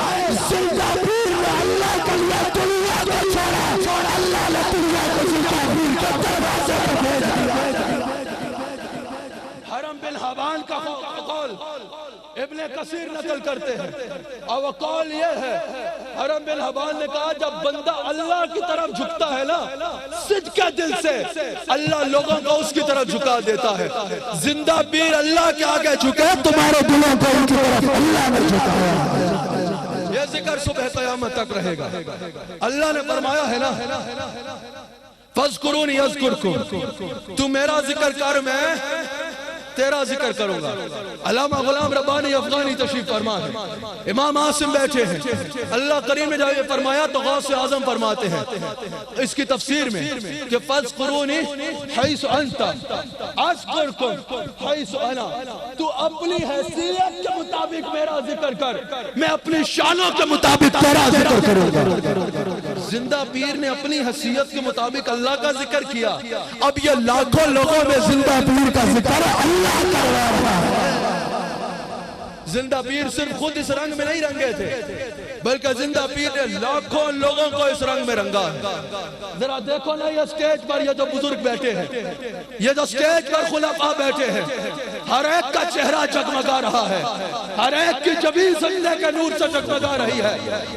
آئے, زندہ پیر نے اللہ کے لیے دنیا کو چھوڑا, اللہ نے دنیا کو زندہ پیر کے دروازے پر بھیج دیا. حرم بن حبان کا قول ابن کثیر نقل کرتے ہیں اور وہ قول یہ ہے, حرم بن حبان نے کہا جب بندہ اللہ کی طرف جھکتا ہے نا صدقے دل سے, اللہ لوگوں کو اس کی طرف جھکا دیتا ہے. زندہ پیر اللہ کے آگے جھکے, تمہارے دلوں کو ان کی طرف اللہ نے جھکایا. یہ ذکر صبح قیامت تک رہے گا. اللہ نے فرمایا ہے نا فَاذْكُرُونِي أَذْكُرْكُمْ, تو میرا ذکر کر, میں تیرا ذکر کروں گا. علامہ غلام ربانی افغانی تشریف فرما ہے, امام عاصم بیٹھے ہیں, اللہ کریم نے جب یہ فرمایا تو غوث اعظم فرماتے ہیں اس کی تفسیر میں کہ فَاذْكُرُونِي حَيْثُ أَنْتَ أَذْكُرْكُمْ حَيْثُ أَنَا, تو اپنی حیثیت کے مطابق میرا ذکر کر, میں اپنی شانوں کے مطابق تیرا ذکر کروں گا. زندہ پیر نے اپنی حیثیت کے مطابق اللہ کا ذکر کیا. اب یہ لاکھوں لوگوں میں زندہ پیر کا ذکر اللہ کروا رہا ہے. زندہ پیر صرف خود اس رنگ میں نہیں رنگے تھے, بلکہ زندہ پیر نے لاکھوں لوگوں کو اس رنگ میں رنگا ہے. ذرا دیکھو نا یہ سٹیج پر یہ جو بزرگ بیٹھے ہیں, یہ جو سٹیج پر خلفاء بیٹھے ہیں, ہر ایک کا چہرہ جگمگا رہا ہے, ہر ایک کی جبین زندے کے نور سے جگمگا رہی ہے.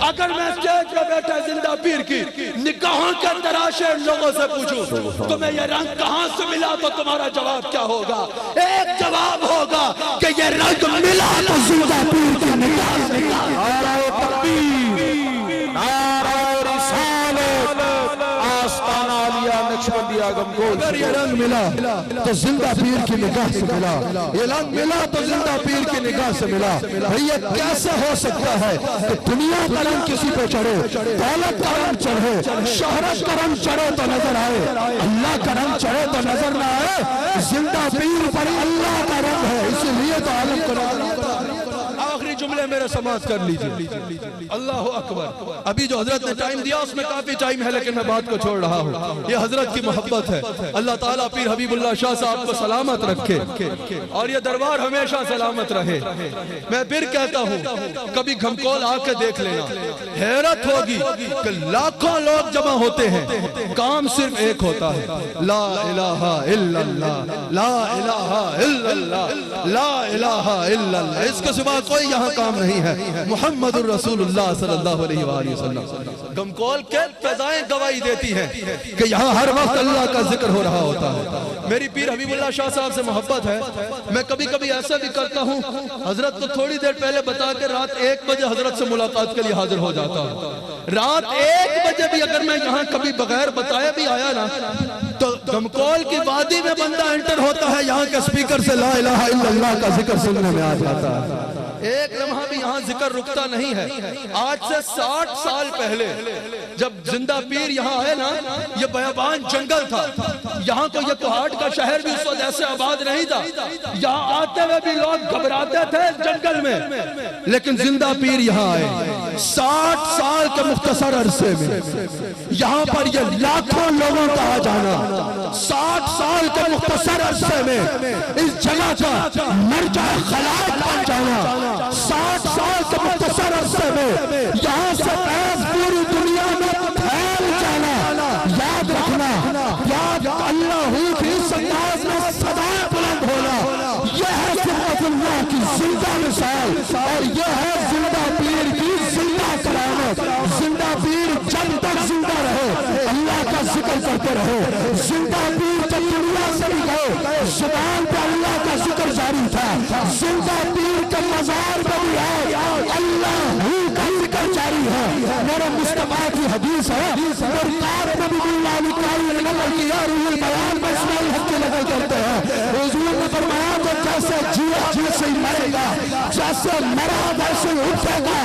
اگر میں سٹیج پر بیٹھے زندہ پیر کی نگاہوں کے تراشے ان لوگوں سے پوچھوں تمہیں یہ رنگ کہاں سے ملا, تو تمہارا جواب کیا ہوگا؟ ایک جواب ہوگا کہ یہ رنگ ملا تو زندہ پیر کی نگاہ سے ملا. نعرہ تکبیر, نعرہ رسالت, آستانہ عالیہ نقشبندیہ گمگول. اگر یہ رنگ ملا تو زندہ پیر کی نگاہ سے ملا, یہ رنگ ملا تو زندہ پیر کی نگاہ سے ملا. یہ کیسے ہو سکتا ہے کہ دنیا کا رنگ کسی پہ چڑھے, دولت کا رنگ چڑھے, شہرت کا رنگ چڑھے تو نظر آئے, اللہ کا رنگ چڑھے تو نظر نہ آئے. زندہ پیر پر اللہ کا رنگ ہے, اسی لیے تو عالم کو نظر آتا ہے. آخری جملے میرے سماعت کر لیجئے. اللہ اکبر. ابھی جو حضرت نے ٹائم دیا اس میں کافی ٹائم ہے, لیکن میں بات کو چھوڑ رہا ہوں. یہ حضرت کی محبت ہے. اللہ تعالیٰ پیر حبیب اللہ شاہ صاحب کو سلامت رکھے اور یہ دربار ہمیشہ سلامت رہے. میں پھر کہتا ہوں کبھی گھمکول آ کے دیکھ لینا, حیرت ہوگی کہ لاکھوں لوگ جمع ہوتے ہیں, کام صرف ایک ہوتا ہے, لا الہ الا اللہ, لا الہ الا اللہ, لا الہ الا اللہ. اس کے سوا کوئی یہاں کام نہیں ہے. محمد الرسول اللہ صلی اللہ علیہ وآلہ وسلم. گمکول کے فضائیں گواہی دیتی ہیں کہ یہاں ہر وقت اللہ کا ذکر ہو رہا ہوتا ہے. میری پیر حبیب اللہ شاہ صاحب سے محبت ہے. میں کبھی کبھی ایسا بھی کرتا ہوں, حضرت کو تھوڑی دیر پہلے بتا کے رات 1 بجے حضرت سے ملاقات کے لیے حاضر ہو جاتا ہوں. رات 1 بجے بھی اگر میں یہاں کبھی بغیر بتائے بھی آیا نا, تو گمکول کی وادی میں بندہ انٹر ہوتا ہے, یہاں کے سپیکر سے لا الہ الا اللہ کا ذکر سننے میں آ جاتا ہے. ایک لمحہ بھی یہاں ذکر رکتا نہیں ہے. آج سے 60 سال پہلے جب زندہ پیر یہاں آئے نا, یہ بیابان جنگل تھا. یہاں کو یہ کوہاٹ کا شہر بھی اس وقت ایسے آباد نہیں تھا. یہاں آتے ہوئے بھی لوگ گھبراتے تھے جنگل میں, لیکن زندہ پیر یہاں آئے 60 سال کے مختصر عرصے میں. یہاں پر یہ لاکھوں لوگوں کا آ جانا 60 سال کے مختصر عرصے میں, اس جگہ کا مرجع خلائق بن جانا 60 سال کے مختصر عرصے میں, یہاں سے فیض پوری دنیا میں پھیل جانا. یاد رکھنا, یاد اللہ ہی کی اس انداز میں صدائیں بلند ہونا, یہ ہے سنت اللہ کی زندہ مثال, اور یہ ہے زندہ پیر کی زندہ کرامت. زندہ پیر جب تک زندہ رہے اللہ کا ذکر کرتے رہے. زندہ پیر جب دنیا سے بھی گئے زبان پہ اللہ کا ذکر جاری تھا. زندہ پیر کے مزار پہ بھی ہے اللہ ہی کا ذکر جاری ہے. میرے مصطفیٰ کی حدیث ہے, مرکات میں بھی اللہ نکالی نے نقل کیا, روح البیان میں اسماعیل حق کی نقل کرتے ہیں. حضور نے فرمایا کہ جیسے جیے جیسے ہی مرے گا, جیسے مرا ویسے ہی اٹھے گا.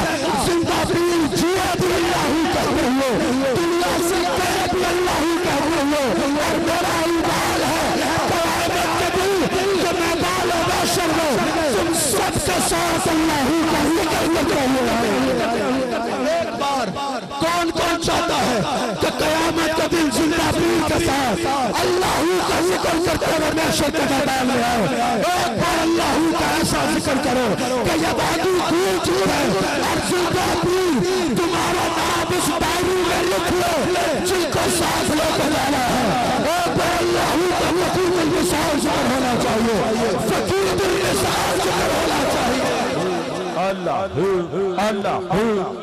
زندہ پیر جیے بھی اللہ ہی کہتے ہوئے, دنیا سے گئے بھی اللہ ہی کہتے ہوئے, اور میرا ایمان ہے قیامت کے دن کہ میدان محشر میں تم سب کے ساتھ اللہ ہی کا ذکر کرتے ہوئے. ایک بار کون کون چاہتا ہے کہ قیامت کے دن زندہ پیر کے ساتھ اللہ ہی کا ذکر کرتے ہوئے محشر کے میدان میں آؤ. ایک بار اللہ ہی کا ایسا ذکر کرو کہ یہ وادی گونج اٹھے اور زندہ پیر تمہارا نام اس ڈائری میں لکھ لو جن کو ساتھ لے کے جانا ہے. ایک بار اللہ ہی کا فقیر النثار ذکر ہونا چاہیے, فقیر النثار ذکر ہونا چاہیے. اللہ اللہ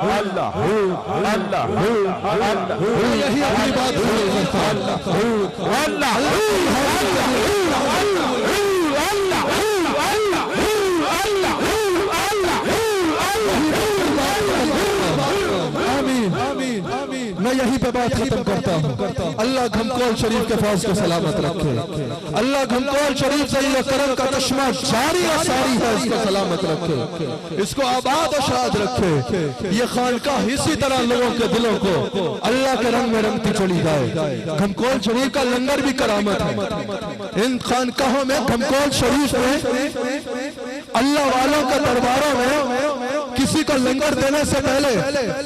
اللہ اللہ اللہ, یہی اپنی بات میں یہی پہ بات ختم کرتا ہوں. اللہ گھمکول شریف کے فوج کو سلامت رکھے. اللہ گھمکول شریف سے یہ کرم کا چشمہ جاری و ساری ہے, اس کو سلامت رکھے, اس کو آباد و شاد رکھے. یہ خانقاہ اسی طرح لوگوں کے دلوں کو اللہ کے رنگ میں رنگتی چلی جائے. گھمکول شریف کا لنگر بھی کرامت ہے. ان خانقاہوں میں گھمکول شریف میں اللہ والوں کے درباروں میں کسی کو لنگر دینے سے پہلے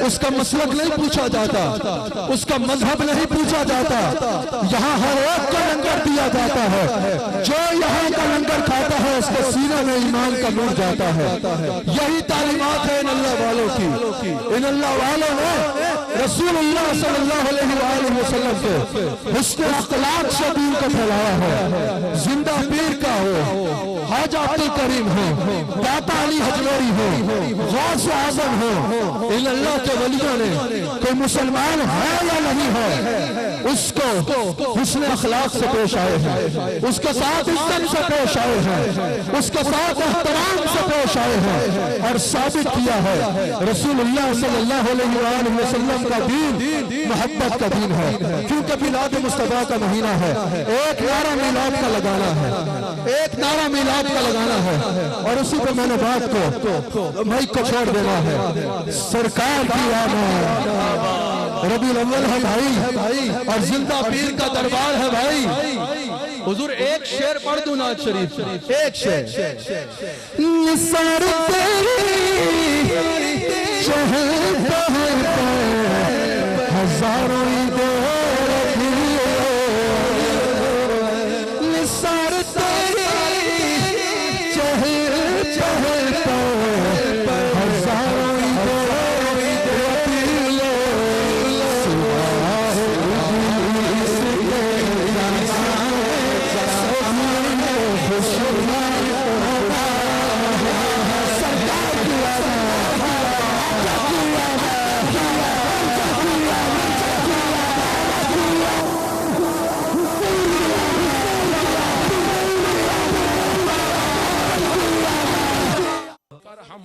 اس کا مسلک نہیں پوچھا جاتا, اس کا مذہب نہیں پوچھا جاتا. یہاں ہر ایک کو لنگر دیا جاتا ہے. جو یہاں کا لنگر کھاتا ہے اس کے سینے میں ایمان کا نور جاتا ہے. یہی تعلیمات ہے ان اللہ والوں کی. ان اللہ والوں نے رسول اللہ صلی اللہ علیہ وآلہ وسلم کے حسن اخلاق سے دین کو پھیلایا ہے. زندہ پیر کا ہو, خواجہ عبد الکریم ہو, داتا علی حجویری ہو, غوث اعظم ہو, ان اللہ کے ولیوں نے کوئی مسلمان ہے یا نہیں ہے, اس کو حسن اخلاق سے پیش آئے ہیں, اس کے ساتھ عزت سے پیش آئے ہیں, اس کے ساتھ احترام سے پیش آئے ہیں, اور ثابت کیا ہے رسول اللہ صلی اللہ علیہ وآلہ وسلم کا دین محبت کا دین ہے. کیونکہ میلاد مصطفیٰ کا مہینہ ہے, ایک نعرہ میلاد کا لگانا ہے, ایک نعرہ میلاد کا لگانا ہے, اور اسی پہ میں نے بات کو مائک کو چھوڑ دینا ہے. سرکار کی آمد, ربیع الاول ہے بھائی, اور زندہ پیر کا دربار ہے بھائی. حضور ایک شعر پڑھ دوں نعت شریف, ایک شعر. نثار تیری شہر پہ ہزاروں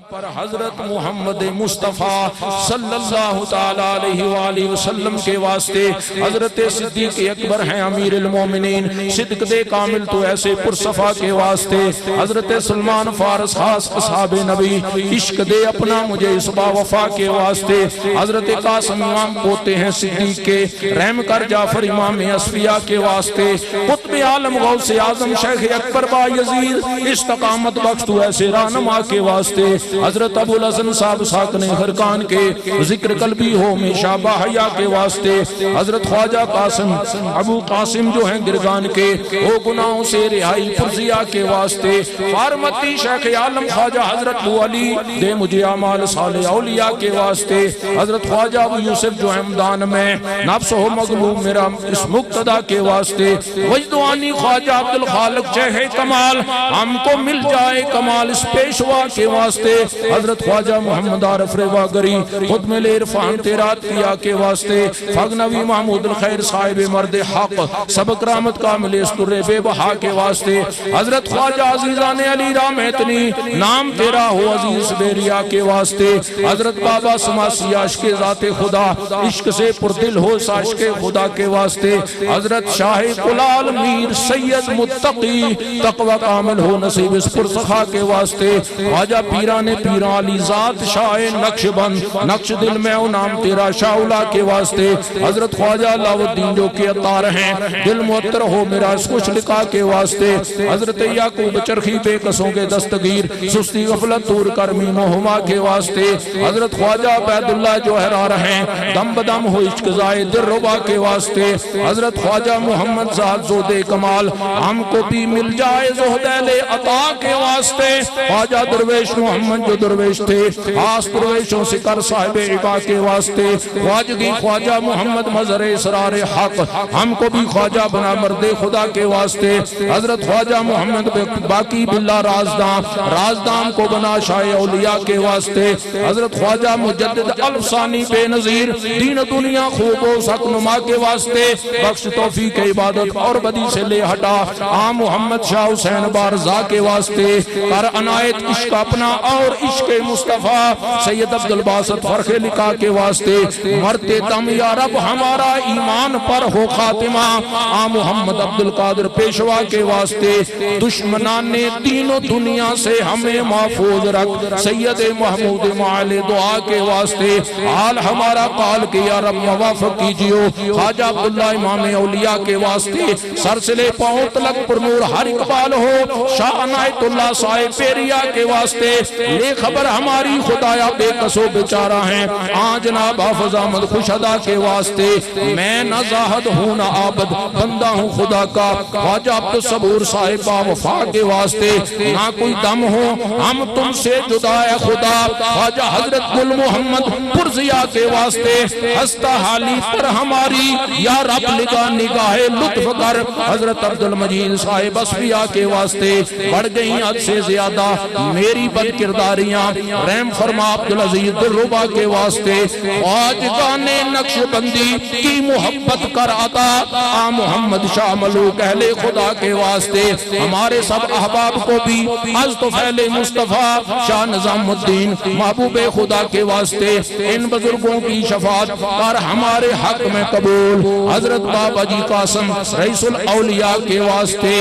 پر حضرت محمد مصطفیٰ صلی اللہ تعالیٰ علیہ وآلہ وسلم کے واسطے حضرت صدیق اکبر ہیں امیر المومنین, صدق دے کامل تو ایسے پرصفا کے واسطے حضرت سلمان فارس خاص اصحاب نبی, عشق دے اپنا مجھے اس با وفا کے واسطے حضرت قاسم امام پوتے ہیں صدیق کے, رحم کر جعفر امام اصفیاء کے واسطے, قطب عالم غوث اعظم شیخ اکبر با یزید استقامت بخش تو ایسے رہنما کے واسطے حضرت ابو الحسن صاحب ساکن خرقان کے ذکر قلبی ہو ہمیشہ باحیا کے واسطے, حضرت خواجہ قاسم ابو قاسم جو ہیں گرگان کے وہ گناہوں سے رہائی پرزیا کے واسطے, فارمتی شیخ عالم خواجہ حضرت ابو علی دے مجھے اعمال صالح اولیاء کے واسطے, حضرت خواجہ ابو یوسف جو ہمدان میں نفس ہو مغلوب میرا اس مقتدہ کے واسطے, وجدوانی خواجہ عبد الخالق چہے کمال ہم کو مل جائے کمال اس پیشوا کے واسطے, حضرت خواجہ محمد عارف ریواگری خود میں لے عرفان تیرات کیا کے واسطے, فغنوی محمود الخیر صاحب مرد حق سبق رحمت کامل استر بے بہا کے واسطے, حضرت خواجہ عزیزان علی رحمتنی نام تیرا ہو عزیز بیریا کے واسطے, حضرت بابا سماسی عشق ذات خدا عشق سے پردل ہو عشق خدا کے واسطے, حضرت شاہ کلال میر سید متقی تقوی کامل ہو نصیب اس پرسخا کے واسطے, خواجہ پیران پیران علی ذات شاہ نقش بند نقش دل میں او نام تیرا شاولا کے واسطے, حضرت خواجہ علاؤ الدین جو کہ عطار ہیں دل معطر ہو میرا اس کچھ لکھا کے واسطے, حضرت یعقوب چرخی بے قصوں کے دستگیر سستی غفلت دور کر مین و ہما کے واسطے, حضرت خواجہ عبید اللہ جو حرار ہیں دم بدم ہو عشق زائے در ربا کے واسطے, حضرت خواجہ محمد زاد زود کمال ہم کو بھی مل جائے زہدیل عطا کے واسطے, خواجہ درویش محمد جو درویش تھے خاص درویشوں سے کر صاحب عبا کے واسطے, خواجگی خواجہ محمد مظہر اسرار حق ہم کو بھی خواجہ بنا مرد خدا کے واسطے, حضرت خواجہ محمد باقی باللہ رازدام کو بنا شاہ اولیاء کے واسطے, حضرت خواجہ مجدد الفسانی بے نظیر دین دنیا خوب و سک نما کے واسطے, بخش توفیق عبادت اور بدی بدن سے لے ہٹا آ محمد شاہ حسین بارزا کے واسطے کر عنایت عشق اپنا اور عشق مصطفیٰ سید عبدالباسط فرخ لکھا کے واسطے مرتے دم یا رب ہمارا ایمان پر ہو خاتمہ آ محمد عبدالقادر پیشوا کے واسطے دشمنان دین و دنیا سے ہمیں محفوظ رکھ سید محمود معالی دعا کے واسطے حال ہمارا قال کے یا رب موافق کیجیو خواجہ عبداللہ امام اولیاء کے واسطے سرسلے پاؤں تلک پر نور ہر اقبال ہو شاہ عنایت اللہ صاحب پیریا کے واسطے لے خبر ہماری خدایا بے قصو بیچارہ ہیں آن جناب حافظ احمد خوشہدہ کے واسطے میں نہ زاہد ہوں نہ عابد بندہ ہوں خدا کا خواجہ عبدالصبور صاحب وفا کے واسطے نہ کوئی دم ہو ہم تم سے جدا ہے خدا خواجہ حضرت گل محمد پرزیا کے واسطے ہستہ حالی پر ہماری یا رب لگا نگاہ لطف کر حضرت عبدالمجید صاحب اسفیہ کے واسطے بڑھ گئیں حد سے زیادہ میری بد کرداریاں رحم فرما عبدالعزیز دلربا کے واسطے خواجگان نقش بندی کی محبت کر عطا آ محمد شاہ ملوک اہل خدا کے واسطے ہمارے سب احباب کو بھی از طفیل مصطفیٰ شاہ نظام الدین محبوب خدا کے واسطے ان بزرگوں کی شفاعت کر ہمارے حق میں قبول حضرت بابا جی قاسم رئیس الاولیاء کے واسطے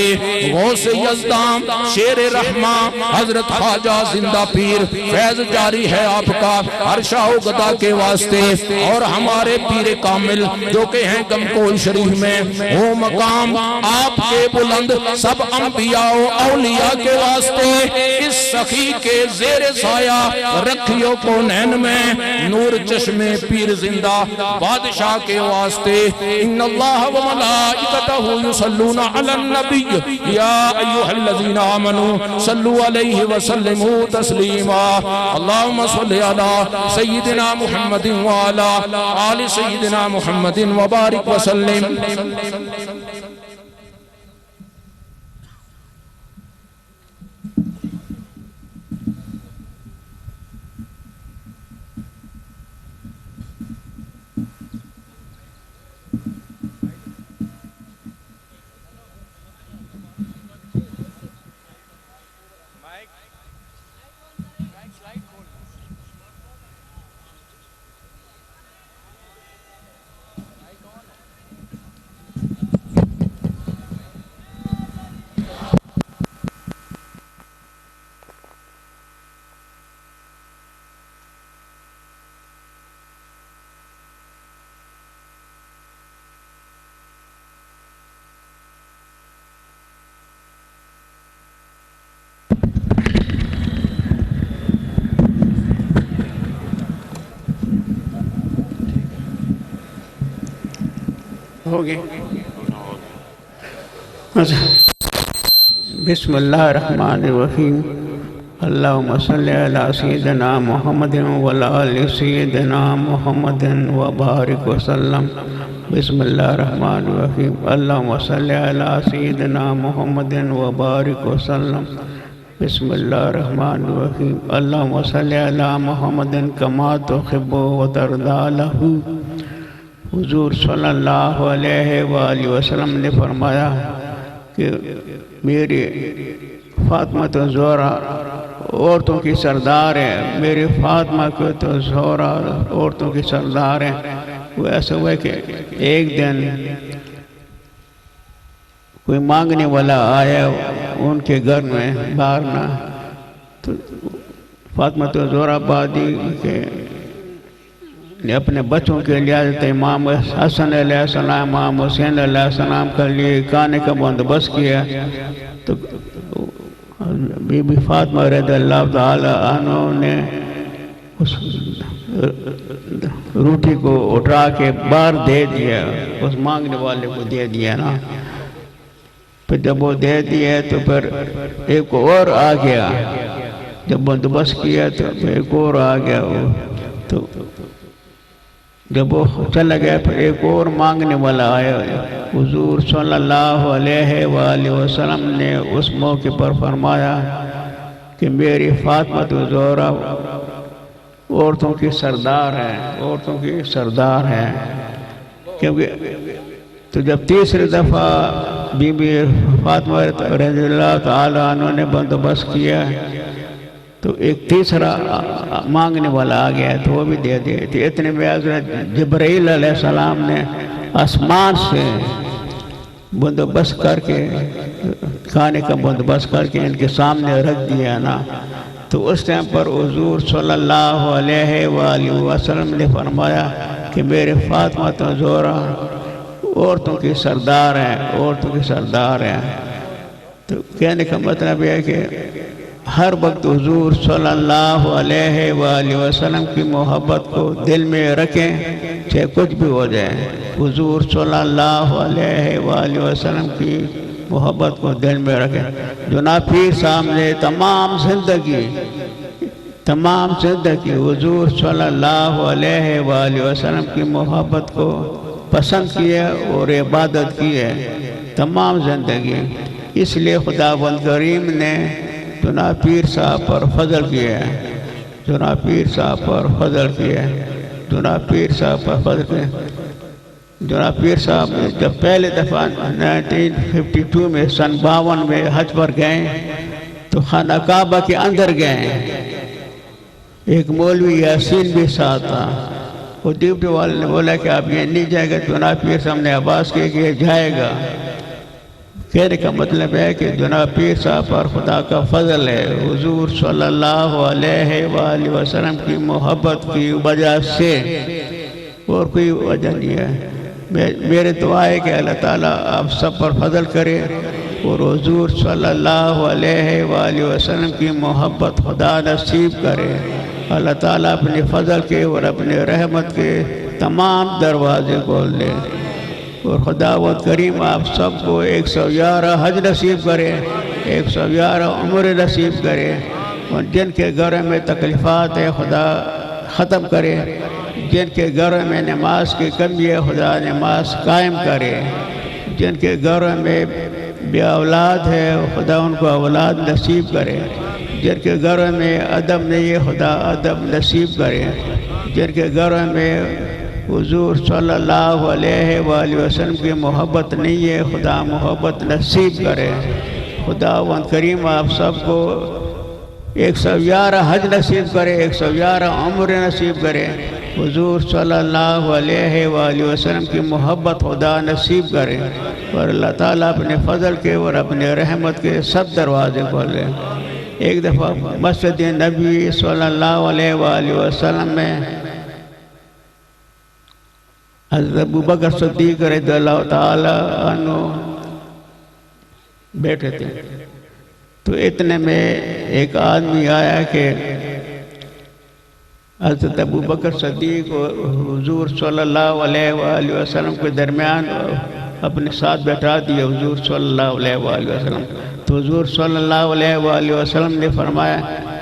غوث یزدان شیر رحمان حضرت خواجہ زندہ پیر فیض جاری ہے آپ کا ہر شاہ و گدا کے واسطے اور ہمارے پیر کامل جو کہ ہیں گمکول شریف میں وہ مقام آپ کے بلند سب انبیاء و اولیاء کے واسطے اس سخی کے زیر سایہ رکھیو کونین میں نور چشم پیر زندہ بادشاہ کے واسطے ان اللہ و ملائکتہ یصلون علی النبی یا ایوہ الذین آمنوا صلو علیہ وسلموا تسلیما اللہم صلی علی سیدنا محمد وعلی آل سیدنا محمد وبارک وسلم ہو گئے بسم اللہ الرحمن الرحیم اللہم صلی علی سیدنا محمد وعلی آل سیدنا محمد وبارک وسلم بسم اللہ الرحمن الرحیم اللہم صلی علی سیدنا محمد وبارک وسلم بسم اللہ الرحمن الرحیم اللہم صلی علی محمد کما تحب وترضی لہ حضور صلی اللہ علیہ وآلہ وسلم نے فرمایا کہ میری فاطمہ تو زہرا عورتوں کی سردار ہے میری فاطمہ کو تو زہرا عورتوں کی سردار ہے وہ ایسا ہوا کہ ایک دن کوئی مانگنے والا آیا ان کے گھر میں باہر نہ تو فاطمہ تو زہرا بادی کے اپنے بچوں کے لیے حضرت امام حسن علیہ السلام امام حسین علیہ السلام کے لیے کھانے کا بندوبست کیا تو بی بی فاطمہ رضی اللہ تعالی عنہ نے اس روٹی کو اٹھا کے باہر دے دیا اس مانگنے والے کو دے دیا نا پھر جب وہ دے دیا تو پھر ایک اور آ گیا جب بندوبست کیا تو ایک اور آ گیا تو جب وہ چلا گیا پھر ایک اور مانگنے والا آیا حضور صلی اللہ علیہ وآلہ وسلم نے اس موقع پر فرمایا کہ میری فاطمہ زہرا عورتوں کی سردار ہے عورتوں کی سردار ہے کیونکہ تو جب تیسری دفعہ بی بی فاطمہ رضی اللہ تعالیٰ عنہ نے بندوبست کیا تو ایک تیسرا مانگنے والا آ گیا تو وہ بھی دے دیا. تو اتنے میں حضرت جبرائیل علیہ السلام نے آسمان سے بندوبست کر کے کھانے کا بندوبست کر کے ان کے سامنے رکھ دیا نا. تو اس ٹائم پر حضور صلی اللہ علیہ وآلہ وسلم نے فرمایا کہ میرے فاطمہ تو زہرا عورتوں کی سردار ہیں، عورتوں کی سردار ہیں. تو کہنے کا مطلب یہ ہے کہ ہر وقت حضور صلی اللہ علیہ وآلہ وسلم کی محبت کو دل میں رکھیں چاہے کچھ بھی ہو جائے. حضور صلی اللہ علیہ وآلہ وسلم کی محبت کو دل میں رکھیں. جناب پیر صاحب نے تمام زندگی حضور صلی اللہ علیہ وآلہ وسلم کی محبت کو پسند کیا اور عبادت کی ہے تمام زندگی. اس لیے خداوند کریم نے جناب پیر صاحب پر فضل کیا ہے، جناب پیر صاحب پر فضل کیا ہے، جناب پیر صاحب پر فضل کیا ہے. جناب پیر صاحب جب پہلے دفعہ 1952 میں سن 52 میں حج پر گئے تو خانہ کعبہ کے اندر گئے. ایک مولوی یاسین بھی ساتھ تھا. وہ ڈیوٹی والے نے بولا کہ آپ یہ نہیں جائے گا. جناب پیر صاحب نے آواز کی کہ یہ جائے گا. کہنے کا مطلب ہے کہ جناب پیر صاحب پر خدا کا فضل ہے. حضور صلی اللہ علیہ وآلہ وسلم کی محبت کی وجہ سے اور کوئی وجہ نہیں ہے. میرے دعا ہے کہ اللہ تعالیٰ آپ سب پر فضل کرے اور حضور صلی اللہ علیہ وآلہ وسلم کی محبت خدا نصیب کرے. اللہ تعالیٰ اپنے فضل کے اور اپنے رحمت کے تمام دروازے کھول دے اور خداوند کریم آپ سب کو 111 حج نصیب کرے، 111 عمر نصیب کرے اور جن کے گھروں میں تکلیفات ہے خدا ختم کرے، جن کے گھروں میں نماز کی کمی ہے خدا نماز قائم کرے، جن کے گھروں میں بے اولاد ہے خدا ان کو اولاد نصیب کرے، جن کے گھروں میں ادب نہیں ہے خدا ادب نصیب کرے، جن کے گھروں میں حضور صلی اللہ علیہ وآلہ وسلم کی محبت نہیں ہے خدا محبت نصیب کرے. خداوند کریم آپ سب کو 111 حج نصیب کرے، 111 عمر نصیب کرے. حضور صلی اللہ علیہ وآلہ وسلم کی محبت خدا نصیب کرے اور اللہ تعالیٰ اپنے فضل کے اور اپنے رحمت کے سب دروازے کھولے. ایک دفعہ مسجد نبی صلی اللہ علیہ وآلہ وسلم میں حضرت ابوبکر صدیق رضی اللہ تعالیٰ عنہ بیٹھے تھے. تو اتنے میں ایک آدمی آیا کہ حضرت ابوبکر صدیق اور حضور صلی اللہ علیہ وآلہ وسلم کے درمیان اپنے ساتھ بیٹھا دیا حضور صلی اللہ علیہ وآلہ وسلم. تو حضور صلی اللہ علیہ وآلہ وسلم نے فرمایا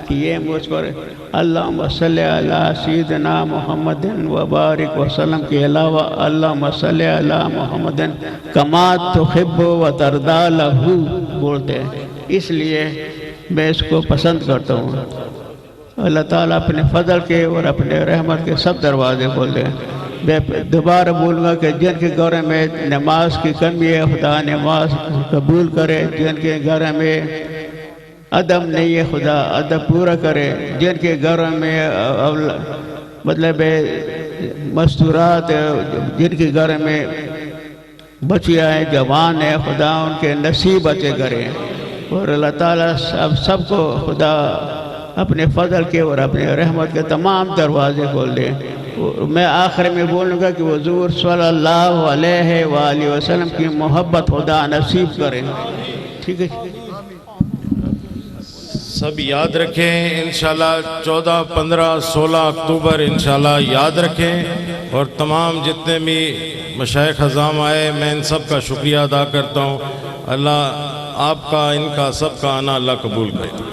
کہ یہ مجھ پر اللہم صلی علی سیدنا محمد وبارک وسلم کے علاوہ اللہم صلی علی محمد کما تحب و ترضی لہو بولتے ہیں. اس لیے میں اس کو پسند کرتا ہوں. اللہ تعالیٰ اپنے فضل کے اور اپنے رحمت کے سب دروازے کھول دیں. میں دوبارہ بولوں گا کہ جن کے گھر میں نماز کی کمی ہے خدا نماز قبول کرے، جن کے گھر میں ادب نہیں ہے خدا ادب پورا کرے، جن کے گھروں میں مطلب مستورات جن کے گھر میں بچیاں ہیں جوان ہیں خدا ان کے نصیب اچھے کرے اور اللہ تعالیٰ سب کو خدا اپنے فضل کے اور اپنے رحمت کے تمام دروازے کھول دے. میں آخر میں بولوں گا کہ حضور صلی اللہ علیہ وآلہ وسلم کی محبت خدا نصیب کرے. ٹھیک ہے سب یاد رکھیں انشاءاللہ 14 15 16 اکتوبر انشاءاللہ یاد رکھیں اور تمام جتنے بھی مشائخ عظام آئے میں ان سب کا شکریہ ادا کرتا ہوں. اللہ آپ کا ان کا سب کا آنا اللہ قبول کرے.